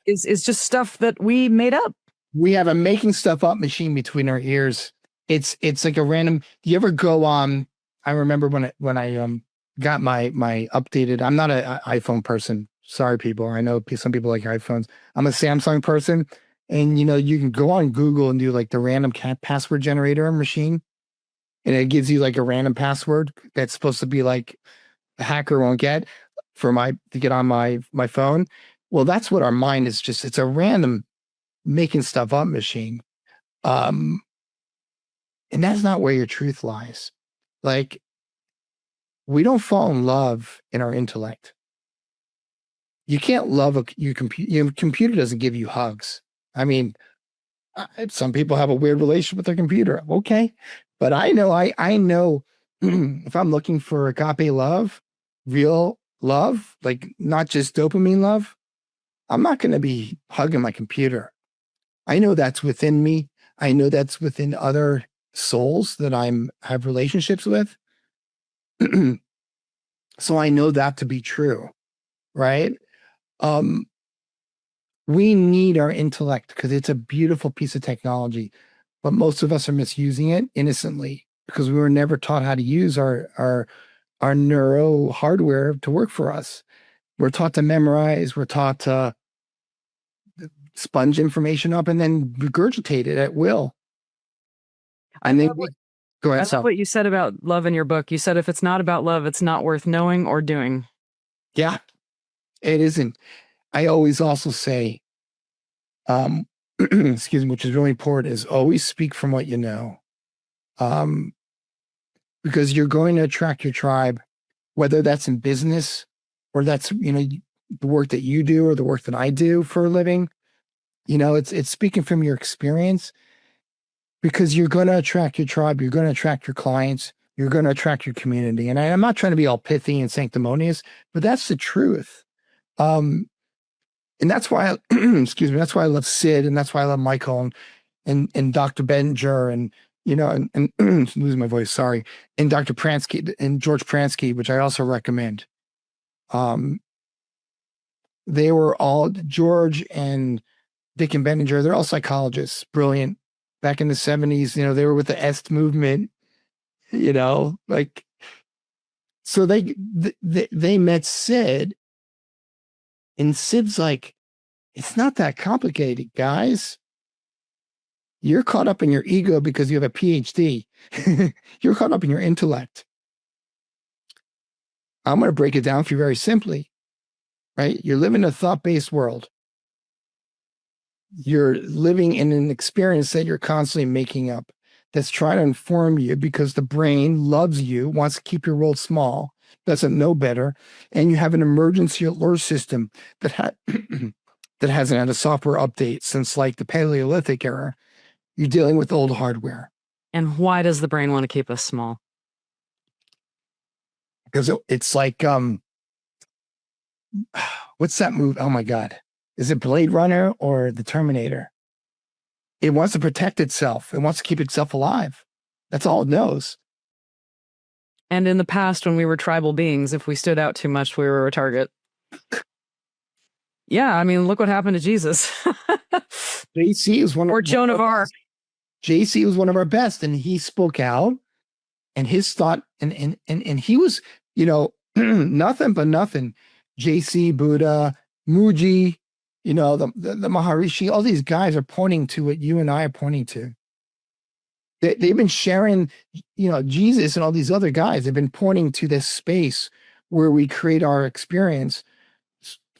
[SPEAKER 1] is just stuff that we made up.
[SPEAKER 2] We have a making stuff up machine between our ears. It's like a random. Do you ever go on? I remember when I got my updated. I'm not an iPhone person. Sorry, people. I know some people like iPhones. I'm a Samsung person, And, you can go on Google and do like the random cat password generator machine. And it gives you like a random password that's supposed to be like a hacker won't get to get on my phone. Well, that's what our mind is just, it's a random making stuff up machine. Um, and that's not where your truth lies. Like, we don't fall in love in our intellect. You can't love your computer. Your computer doesn't give you hugs. I mean, some people have a weird relationship with their computer. Okay. But I know if I'm looking for agape love, real love, like not just dopamine love, I'm not going to be hugging my computer. I know that's within me. I know that's within other souls that have relationships with. So I know that to be true, right? Um, we need our intellect because it's a beautiful piece of technology, but most of us are misusing it innocently because we were never taught how to use our neuro hardware to work for us. We're taught to memorize, we're taught to sponge information up and then regurgitate it at will. And then go ahead.
[SPEAKER 3] I love what you said about love in your book. You said if it's not about love, it's not worth knowing or doing.
[SPEAKER 2] Yeah, it isn't. I always also say, excuse me, which is really important, is always speak from what you know. Because you're going to attract your tribe, whether that's in business or that's, the work that you do or the work that I do for a living. It's speaking from your experience because you're going to attract your tribe. You're going to attract your clients. You're going to attract your community. And I'm not trying to be all pithy and sanctimonious, but that's the truth. And that's why, excuse me, that's why I love Sid and that's why I love Michael and Dr. Benninger and losing my voice, sorry. And Dr. Pransky and George Pransky, which I also recommend. They were all, George and Dick and Benninger, they're all psychologists, brilliant. Back in the 70s, they were with the Est movement, like, so they met Sid, and Sid's like, it's not that complicated, guys. You're caught up in your ego because you have a PhD. You're caught up in your intellect. I'm going to break it down for you very simply, right? You're living a thought-based world. You're living in an experience that you're constantly making up that's trying to inform you because the brain loves you, wants to keep your world small, doesn't know better, and you have an emergency alert system that that hasn't had a software update since like the Paleolithic era. You're dealing with old hardware.
[SPEAKER 3] And why does the brain want to keep us small?
[SPEAKER 2] Because it's like, what's that movie? Oh my God. Is it Blade Runner or the Terminator? It wants to protect itself. It wants to keep itself alive. That's all it knows.
[SPEAKER 3] And in the past, when we were tribal beings, if we stood out too much, we were a target. Yeah, I mean, look what happened to Jesus.
[SPEAKER 2] JC is one of,
[SPEAKER 3] or Joan of Arc.
[SPEAKER 2] JC was one of our best, and he spoke out, and his thought, and he was, nothing but nothing. JC, Buddha, Muji, the Maharishi, all these guys are pointing to what you and I are pointing to. They've been sharing, Jesus and all these other guys have been pointing to this space where we create our experience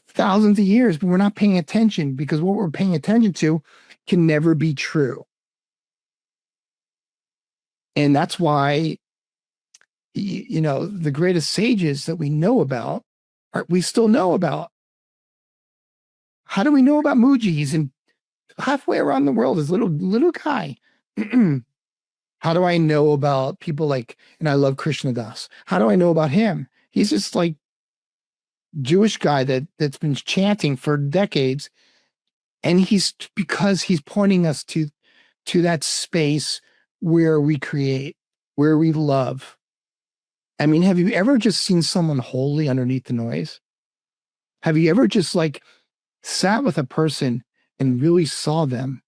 [SPEAKER 2] thousands of years, but we're not paying attention because what we're paying attention to can never be true. And that's why, the greatest sages that we know about, we still know about. How do we know about Muji? He's in halfway around the world, this little guy. How do I know about people like, and I love Krishna Das. How do I know about him? He's just like Jewish guy that's been chanting for decades. And because he's pointing us to that space where we create, where we love. I mean, have you ever just seen someone holy underneath the noise? Have you ever just like sat with a person and really saw them?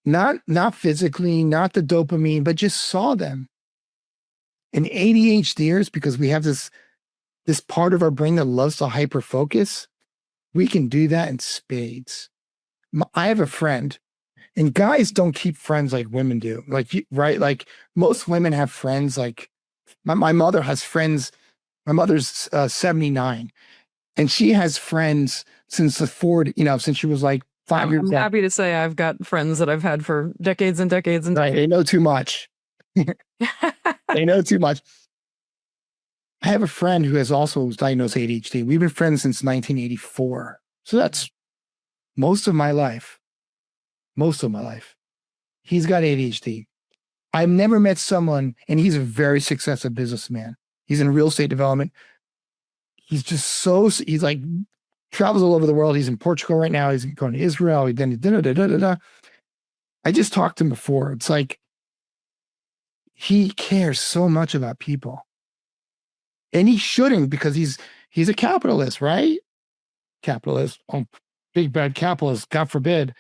[SPEAKER 2] Not physically, not the dopamine, but just saw them. And ADHDers, because we have this part of our brain that loves to hyperfocus, We can do that in spades. I have a friend, and guys don't keep friends like women do. Like, right? Like most women have friends. Like my mother has friends. My mother's 79, and she has friends since the Ford, since she was like 5 years
[SPEAKER 3] I'm
[SPEAKER 2] old.
[SPEAKER 3] happy to say I've got friends that I've had for decades and decades and
[SPEAKER 2] Right. They know too much. They know too much. I have a friend who has also diagnosed ADHD. We've been friends since 1984. So that's most of my life. Most of my life. He's got ADHD. I've never met someone, and he's a very successful businessman. He's in real estate development. He's just he's like, travels all over the world. He's in Portugal right now. He's going to Israel. I just talked to him before. It's like, he cares so much about people. And he shouldn't, because he's a capitalist, right? Capitalist. Oh, big bad capitalist, God forbid.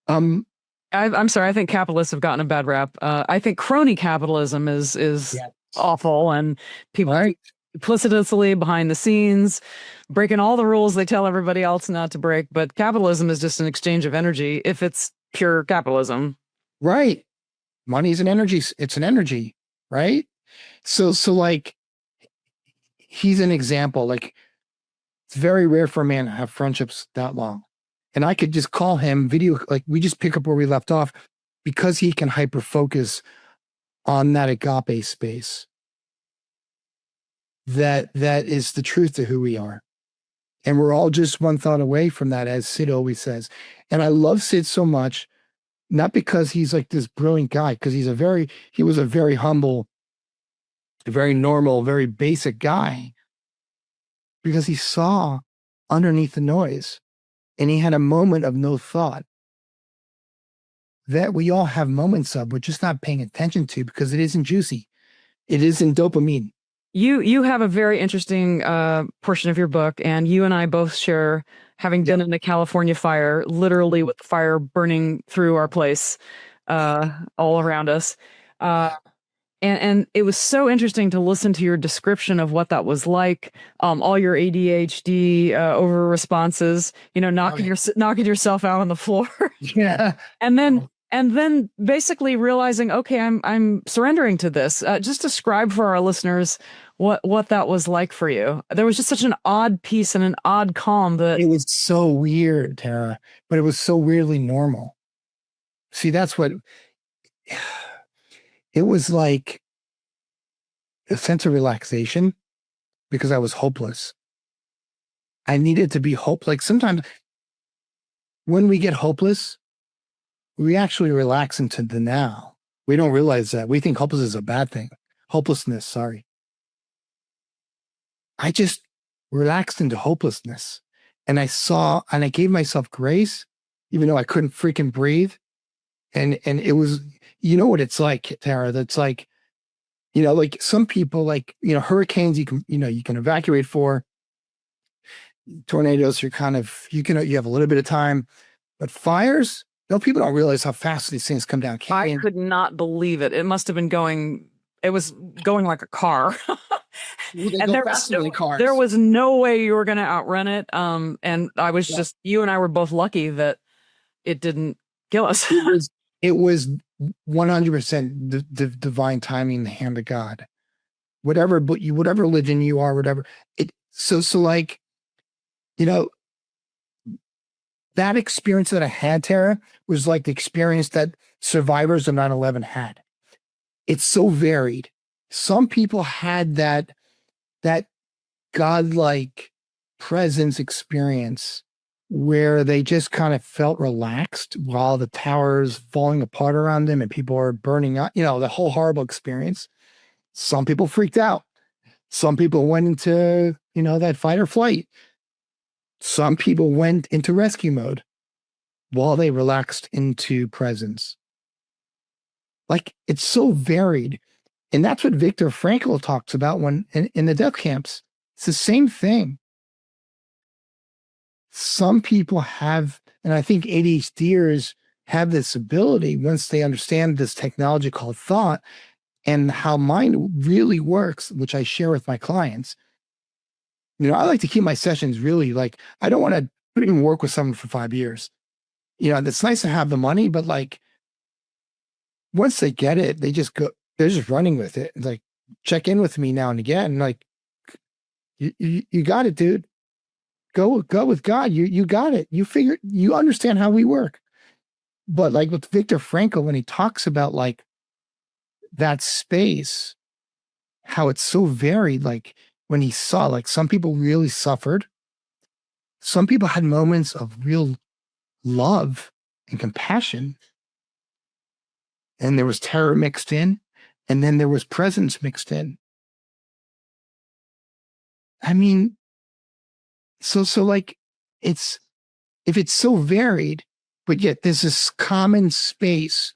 [SPEAKER 3] I'm sorry. I think capitalists have gotten a bad rap. I think crony capitalism is awful, and people duplicitously behind the scenes, breaking all the rules they tell everybody else not to break. But capitalism is just an exchange of energy if it's pure capitalism.
[SPEAKER 2] Right. Money is an energy. It's an energy, right? So like, he's an example. Like, it's very rare for a man to have friendships that long. And I could just call him video, like we just pick up where we left off, because he can hyper focus on that agape space. That is the truth to who we are. And we're all just one thought away from that, as Sid always says. And I love Sid so much, not because he's like this brilliant guy, because he was a very humble, a very normal, very basic guy, because he saw underneath the noise. And he had a moment of no thought that we all have moments of, we're just not paying attention to, because it isn't juicy. It isn't dopamine.
[SPEAKER 3] You have a very interesting portion of your book, and you and I both share having been in the California fire, literally with the fire burning through our place, all around us. And it was so interesting to listen to your description of what that was like. All your ADHD over responses, knocking yourself out on the floor.
[SPEAKER 2] Yeah.
[SPEAKER 3] And then basically realizing, okay, I'm surrendering to this. Just describe for our listeners what that was like for you. There was just such an odd peace and an odd calm that
[SPEAKER 2] it was so weird, Tara, but it was so weirdly normal. See, that's what it was like, a sense of relaxation, because I was hopeless. I needed to be like sometimes when we get hopeless, we actually relax into the now. We don't realize that. We think hopelessness is a bad thing. Hopelessness, sorry. I just relaxed into hopelessness, and I gave myself grace, even though I couldn't freaking breathe. And it was, what it's like, Tara, that's like, like some people, like, hurricanes, you can evacuate for. Tornadoes, you have a little bit of time, but fires, people don't realize how fast these things come down.
[SPEAKER 3] I could not believe it. It was going like a car. And there was no way you were going to outrun it. And I was you and I were both lucky that it didn't kill us.
[SPEAKER 2] It was 100% the divine timing, the hand of God. Whatever religion you are, whatever. So like, that experience that I had, Tara, was like the experience that survivors of 9/11 had. It's so varied. Some people had that godlike presence experience where they just kind of felt relaxed while the towers falling apart around them and people are burning out, the whole horrible experience. Some people freaked out. Some people went into, that fight or flight. Some people went into rescue mode while they relaxed into presence. Like, it's so varied. And that's what Viktor Frankl talks about when in the death camps. It's the same thing. Some people have, and I think ADHDers have this ability, once they understand this technology called thought and how mind really works, which I share with my clients. I like to keep my sessions really like, I don't want to couldn't even work with someone for 5 years. It's nice to have the money, but like once they get it, they're just running with it. It's like, check in with me now and again. Like, you got it, dude. Go with God. You got it. You understand how we work. But like with Viktor Frankl, when he talks about like that space, how it's so varied, like when he saw like some people really suffered, some people had moments of real love and compassion, and there was terror mixed in, and then there was presence mixed in. I mean, so like if it's so varied, but yet there's this common space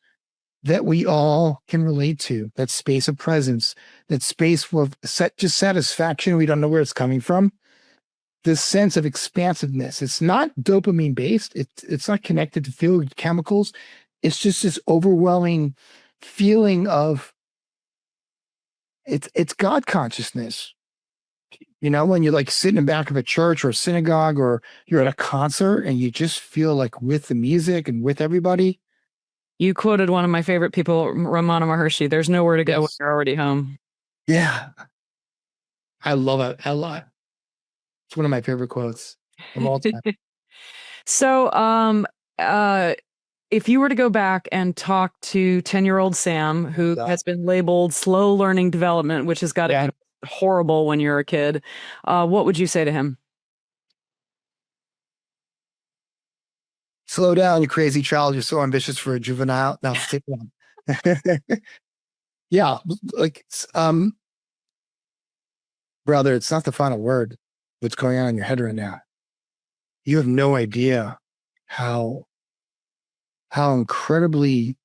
[SPEAKER 2] that we all can relate to, that space of presence, that space of just satisfaction. We don't know where it's coming from. This sense of expansiveness. It's not dopamine based. It's not connected to feel chemicals. It's just this overwhelming feeling of it's God consciousness. When you like sit in the back of a church or a synagogue, or you're at a concert and you just feel like with the music and with everybody.
[SPEAKER 3] You quoted one of my favorite people, Ramana Maharshi. There's nowhere to go when
[SPEAKER 2] Yes.
[SPEAKER 3] you're already home.
[SPEAKER 2] Yeah. I love it a lot. It's one of my favorite quotes of all time.
[SPEAKER 3] So, if you were to go back and talk to 10-year-old Sam, who
[SPEAKER 2] Yeah.
[SPEAKER 3] has been labeled slow learning development, which has got to
[SPEAKER 2] Yeah.
[SPEAKER 3] be horrible when you're a kid, what would you say to him?
[SPEAKER 2] Slow down, you crazy child. You're so ambitious for a juvenile. Now sit down. Yeah. Like, brother, it's not the final word. What's going on in your head right now? You have no idea how incredibly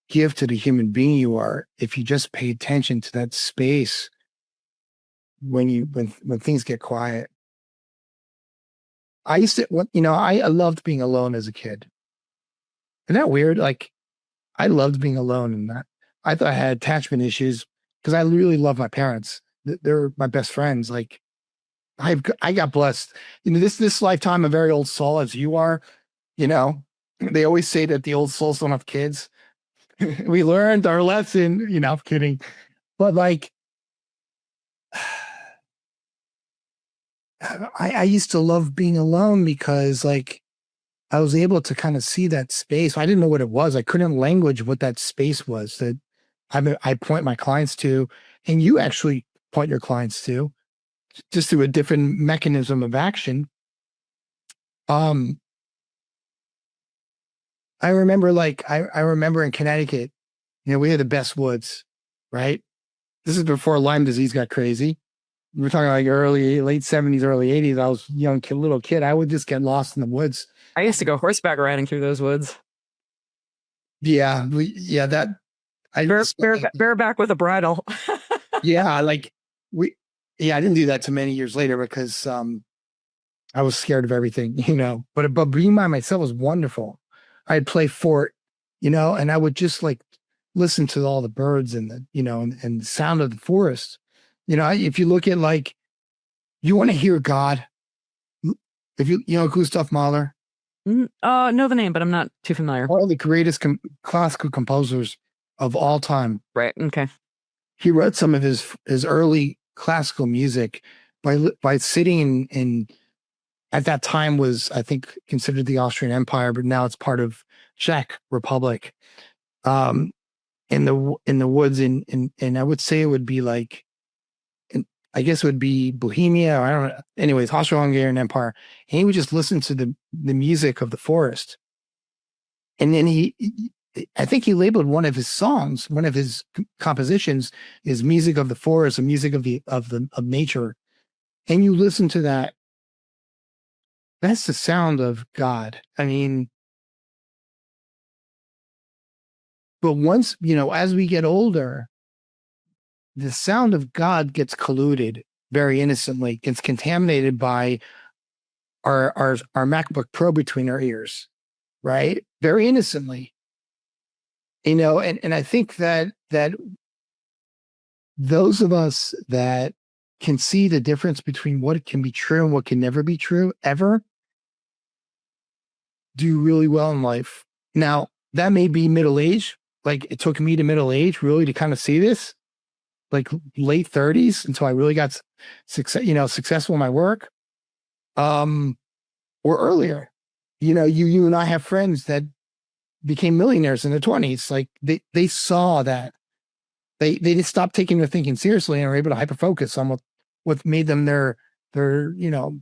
[SPEAKER 2] gifted a human being you are if you just pay attention to that space when things get quiet. I loved being alone as a kid. Isn't that weird? Like, I loved being alone, and that I thought I had attachment issues because I really love my parents. They're my best friends. Like, I got blessed. This lifetime, a very old soul as you are. They always say that the old souls don't have kids. We learned our lesson. I'm kidding, but like, I used to love being alone because like I was able to kind of see that space. I didn't know what it was. I couldn't language what that space was that I point my clients to, and you actually point your clients to, just through a different mechanism of action. I remember I remember in Connecticut, we had the best woods, right? This is before Lyme disease got crazy. We're talking like late 70s, early 80s. I was a little kid. I would just get lost in the woods.
[SPEAKER 3] I used to go horseback riding through those woods.
[SPEAKER 2] Yeah. That
[SPEAKER 3] bareback with a bridle.
[SPEAKER 2] Yeah. I didn't do that too many years later because, I was scared of everything, but being by myself was wonderful. I'd play fort, and I would just like listen to all the birds and and the sound of the forest. If you look at like, you want to hear God, if you know Gustav Mahler,
[SPEAKER 3] know the name, but I'm not too familiar.
[SPEAKER 2] one of the greatest classical composers of all time.
[SPEAKER 3] Right. Okay.
[SPEAKER 2] He wrote some of his early classical music by sitting in at that time was, I think, considered the Austrian Empire, but now it's part of Czech Republic. In the woods, and I would say it would be like, I guess it would be Bohemia, or I don't know. Anyways, Austro-Hungarian Empire. And he would just listen to the music of the forest. And then I think he labeled one of his songs, one of his compositions, is music of the forest, or music of nature. And you listen to that. That's the sound of God. I mean, but once, as we get older, the sound of God gets colluded very innocently, gets contaminated by our MacBook Pro between our ears, right? Very innocently. And I think that those of us that can see the difference between what can be true and what can never be true ever, do really well in life. Now, that may be middle age. Like it took me to middle age really to kind of see this, like late 30s until I really got successful in my work. Or earlier. You and I have friends that became millionaires in their 20s. Like they saw that. They just stopped taking their thinking seriously and were able to hyperfocus on what made them their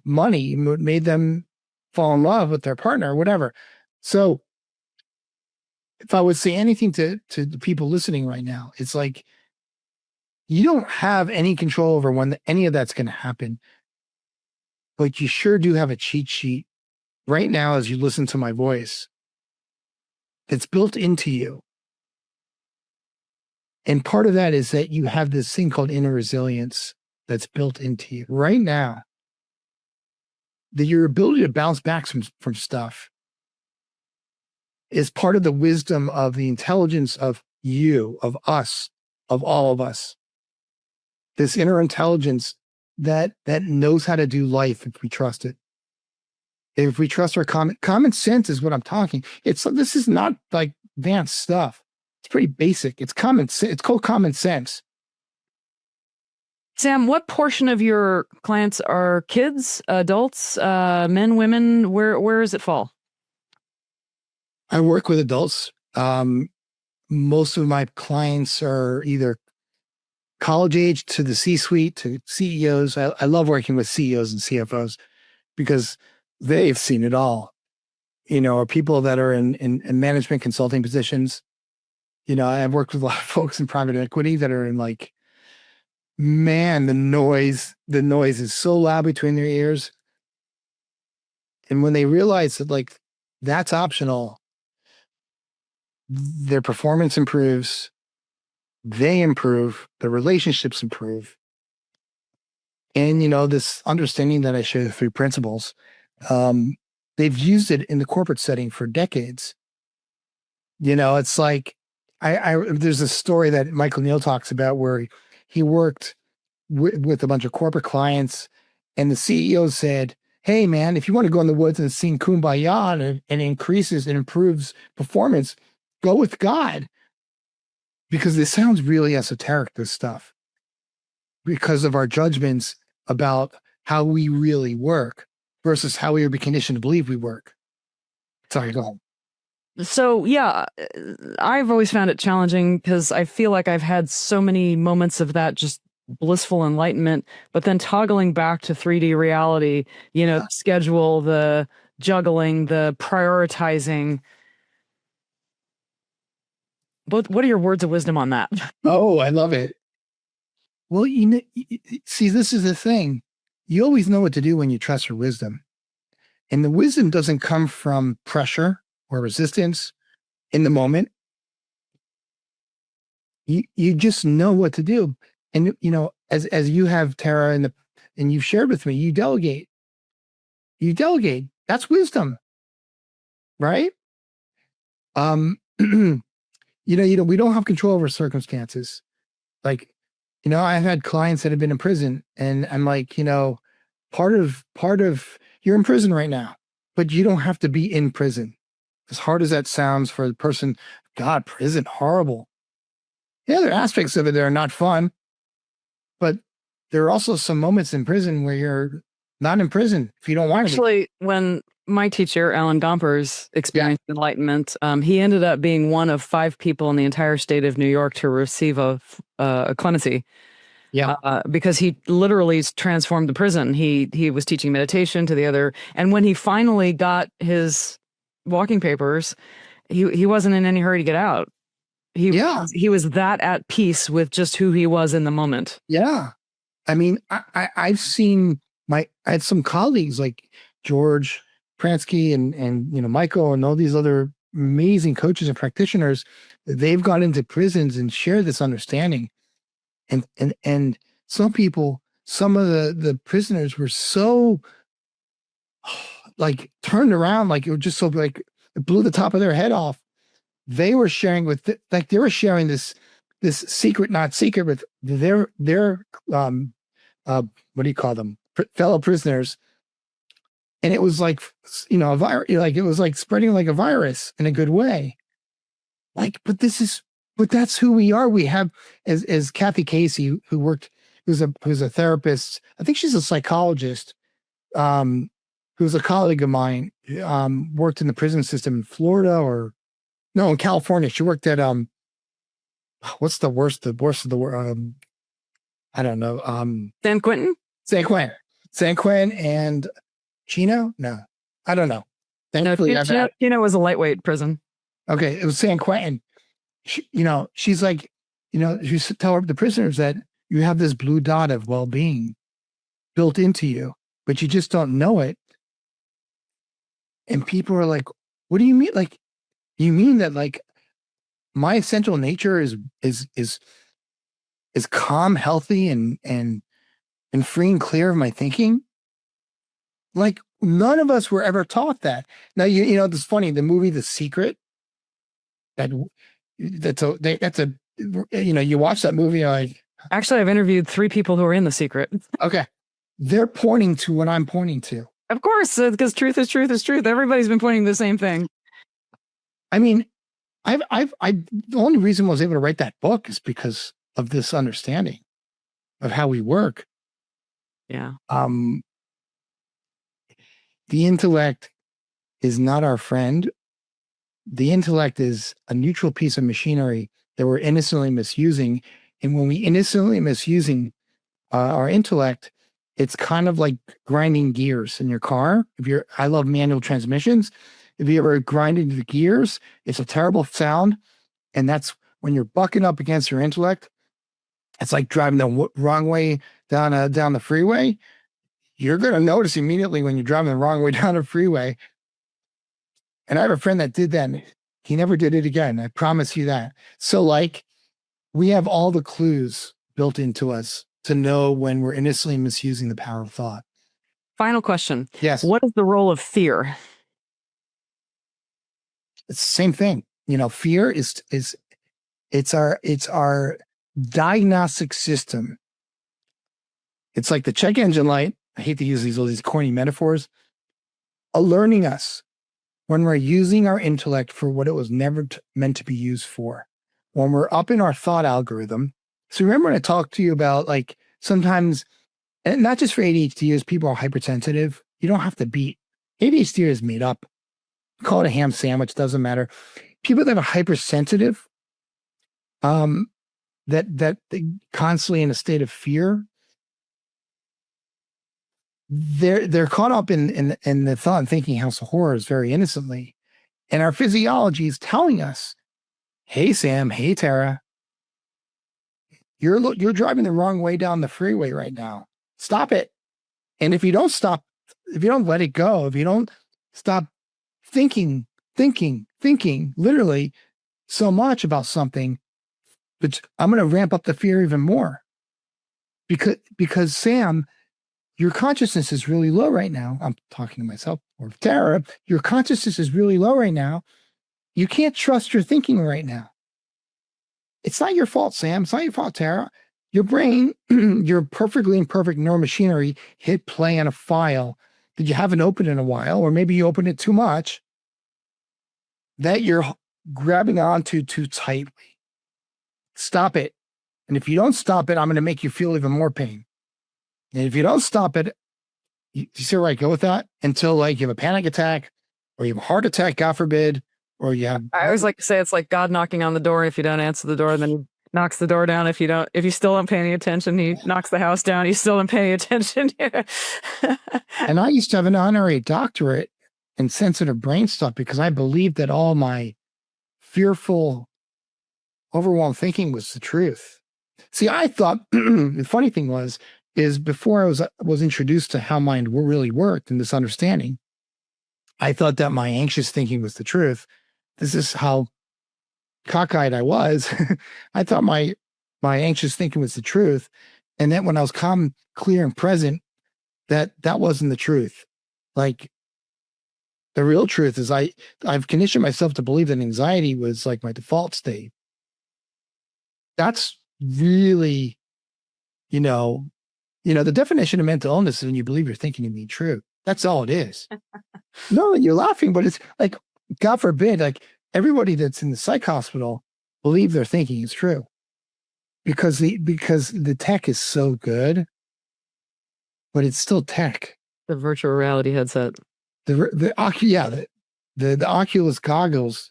[SPEAKER 2] money, what made them fall in love with their partner or whatever. So if I would say anything to the people listening right now, it's like you don't have any control over when any of that's going to happen, but you sure do have a cheat sheet right now as you listen to my voice. It's built into you. And part of that is that you have this thing called inner resilience that's built into you right now. That your ability to bounce back from stuff is part of the wisdom of the intelligence of you, of us, of all of us. This inner intelligence that knows how to do life if we trust it. If we trust our common sense is what I'm talking. This is not like advanced stuff. It's pretty basic. It's common sense. It's called common sense.
[SPEAKER 1] Sam, what portion of your clients are kids, adults, men, women? Where does it fall?
[SPEAKER 2] I work with adults. Most of my clients are either college age to the C-suite to CEOs. I love working with CEOs and CFOs because they've seen it all, or people that are in management consulting positions. I've worked with a lot of folks in private equity that are in like, man, the noise is so loud between their ears. And when they realize that like, that's optional, their performance improves, they improve, the relationships improve. And, this understanding that I share the 3 principles, they've used it in the corporate setting for decades. It's like, there's a story that Michael Neal talks about where he worked with a bunch of corporate clients and the CEO said, hey man, if you want to go in the woods and sing Kumbaya and increases and improves performance, go with God. Because this sounds really esoteric, this stuff, because of our judgments about how we really work versus how we are conditioned to believe we work. Sorry, go ahead.
[SPEAKER 1] So, yeah, I've always found it challenging because I feel like I've had so many moments of that just blissful enlightenment, but then toggling back to 3D reality, schedule, the juggling, the prioritizing. What are your words of wisdom on that?
[SPEAKER 2] Oh, I love it. Well, see, this is the thing. You always know what to do when you trust your wisdom. And the wisdom doesn't come from pressure or resistance in the moment. You just know what to do. And, as you have, Tara, and you've shared with me, you delegate. You delegate. That's wisdom. Right? We don't have control over circumstances. Like, I've had clients that have been in prison and I'm like, part of you're in prison right now, but you don't have to be in prison. As hard as that sounds for the person, God, prison, horrible. Yeah, there are aspects of it that are not fun, but there are also some moments in prison where you're not in prison if you don't want to be.
[SPEAKER 1] Actually, when my teacher, Alan Gompers, experienced enlightenment, he ended up being one of 5 people in the entire state of New York to receive a clemency.
[SPEAKER 2] Yeah.
[SPEAKER 1] Because he literally transformed the prison. He was teaching meditation to the other, and when he finally got his walking papers, he wasn't in any hurry to get out. He was that at peace with just who he was in the moment.
[SPEAKER 2] Yeah. I mean, I've seen I had some colleagues like George Pransky and Michael and all these other amazing coaches and practitioners. They've got into prisons and shared this understanding. And some people, some of the prisoners were so like turned around, like it was just so like it blew the top of their head off. They were sharing they were sharing this secret, not secret, with their what do you call them? Fellow prisoners. And it was like, a virus, like it was like spreading like a virus in a good way. Like, but that's who we are. We have, as Kathy Casey, who's a therapist. I think she's a psychologist, who's a colleague of mine, worked in the prison system in Florida in California. She worked at, what's the worst of the worst, I don't know.
[SPEAKER 1] San Quentin?
[SPEAKER 2] San Quentin and Chino? No, I don't know. Thankfully,
[SPEAKER 1] Chino was a lightweight prison.
[SPEAKER 2] Okay, it was San Quentin. She's like, she tell the prisoners that you have this blue dot of well-being built into you, but you just don't know it. And people are like, what do you mean? Like, you mean that like my essential nature is calm, healthy, and free and clear of my thinking? Like, none of us were ever taught that. Now, it's funny, the movie The Secret, you watch that movie, like,
[SPEAKER 1] actually, I've interviewed 3 people who are in The Secret.
[SPEAKER 2] Okay. They're pointing to what I'm pointing to.
[SPEAKER 1] Of course, because truth is truth is truth. Everybody's been pointing to the same thing.
[SPEAKER 2] I mean, the only reason I was able to write that book is because of this understanding of how we work.
[SPEAKER 1] Yeah.
[SPEAKER 2] The intellect is not our friend. The intellect is a neutral piece of machinery that we're innocently misusing. And when we innocently misusing our intellect, it's kind of like grinding gears in your car. I love manual transmissions. If you ever grind into the gears, it's a terrible sound. And that's when you're bucking up against your intellect. It's like driving the wrong way down the freeway. You're going to notice immediately when you're driving the wrong way down the freeway. And I have a friend that did that. And he never did it again. I promise you that. So like, we have all the clues built into us to know when we're innocently misusing the power of thought.
[SPEAKER 1] Final question.
[SPEAKER 2] Yes.
[SPEAKER 1] What is the role of fear?
[SPEAKER 2] It's the same thing. Fear it's our diagnostic system. It's like the check engine light. I hate to use all these corny metaphors. Alerting us when we're using our intellect for what it was never meant to be used for. When we're up in our thought algorithm. So remember when I talked to you about like sometimes, and not just for ADHD, people are hypersensitive. You don't have to beat. ADHD is made up. Call it a ham sandwich, doesn't matter. People that are hypersensitive, that constantly in a state of fear, they're caught up in the thought and thinking house of horrors very innocently. And our physiology is telling us, hey, Sam, hey, Tara, you're driving the wrong way down the freeway right now. Stop it. And if you don't stop, if you don't let it go, if you don't stop thinking literally so much about something, but I'm going to ramp up the fear even more because Sam, your consciousness is really low right now. I'm talking to myself or Tara. Your consciousness is really low right now. You can't trust your thinking right now. It's not your fault, Sam. It's not your fault, Tara. Your brain, your perfectly imperfect neuromachinery hit play on a file that you haven't opened in a while, or maybe you opened it too much, that you're grabbing onto too tightly. Stop it. And if you don't stop it, I'm going to make you feel even more pain. And if you don't stop it, you see where I go with that? Until like you have a panic attack or you have a heart attack, God forbid, or you have...
[SPEAKER 1] I always like to say it's like God knocking on the door. If you don't answer the door, then he knocks the door down. If you still don't pay any attention, he knocks the house down. You still don't pay any attention.
[SPEAKER 2] And I used to have an honorary doctorate in sensitive brain stuff because I believed that all my fearful, overwhelmed thinking was the truth. See, I thought the funny thing is before I was introduced to how mind really worked and this understanding, I thought that my anxious thinking was the truth. This is how cockeyed I was. I thought my anxious thinking was the truth. And then when I was calm, clear, and present, that wasn't the truth. Like the real truth is I've conditioned myself to believe that anxiety was like my default state. That's really, the definition of mental illness is when you believe you're thinking to be true. That's all it is. No, you're laughing, but it's like, God forbid, like everybody that's in the psych hospital believe their thinking is true because the tech is so good, but it's still tech.
[SPEAKER 1] The virtual reality headset.
[SPEAKER 2] The Oculus goggles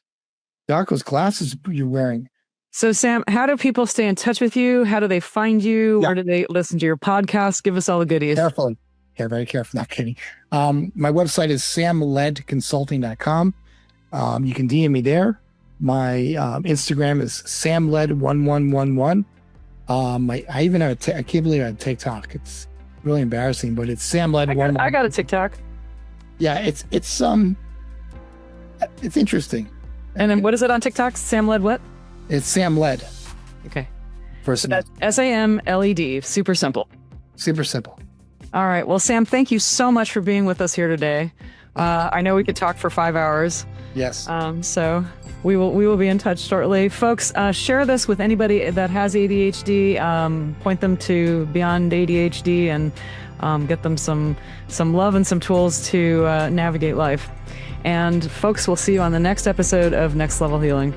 [SPEAKER 2] glasses you're wearing.
[SPEAKER 1] So Sam, how do people stay in touch with you? How do they find you?
[SPEAKER 2] Yeah.
[SPEAKER 1] Where do they listen to your podcast? Give us all the goodies.
[SPEAKER 2] Carefully. Yeah, very careful. Not kidding. My website is samledconsulting.com. You can DM me there. My Instagram is samled1111. I even have I can't believe I have TikTok. It's really embarrassing, but it's samled1111.
[SPEAKER 1] I got a TikTok.
[SPEAKER 2] Yeah, it's interesting.
[SPEAKER 1] And then what is it on TikTok? Sam Led what?
[SPEAKER 2] It's Sam Led.
[SPEAKER 1] Okay.
[SPEAKER 2] First,
[SPEAKER 1] That's SAMLED. Super simple.
[SPEAKER 2] super simple.
[SPEAKER 1] All right. Well, Sam, thank you so much for being with us here today. I know we could talk for 5 hours.
[SPEAKER 2] Yes.
[SPEAKER 1] So we will be in touch shortly. Folks, share this with anybody that has ADHD. Point them to Beyond ADHD and get them some love and some tools to navigate life. And folks, we'll see you on the next episode of Next Level Healing.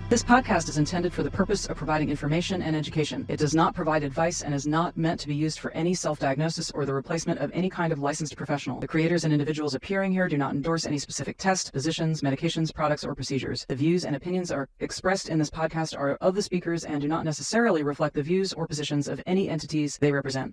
[SPEAKER 1] This podcast is intended for the purpose of providing information and education. It does not provide advice and is not meant to be used for any self-diagnosis or the replacement of any kind of licensed professional. The creators and individuals appearing here do not endorse any specific tests, positions, medications, products, or procedures. The views and opinions expressed in this podcast are of the speakers and do not necessarily reflect the views or positions of any entities they represent.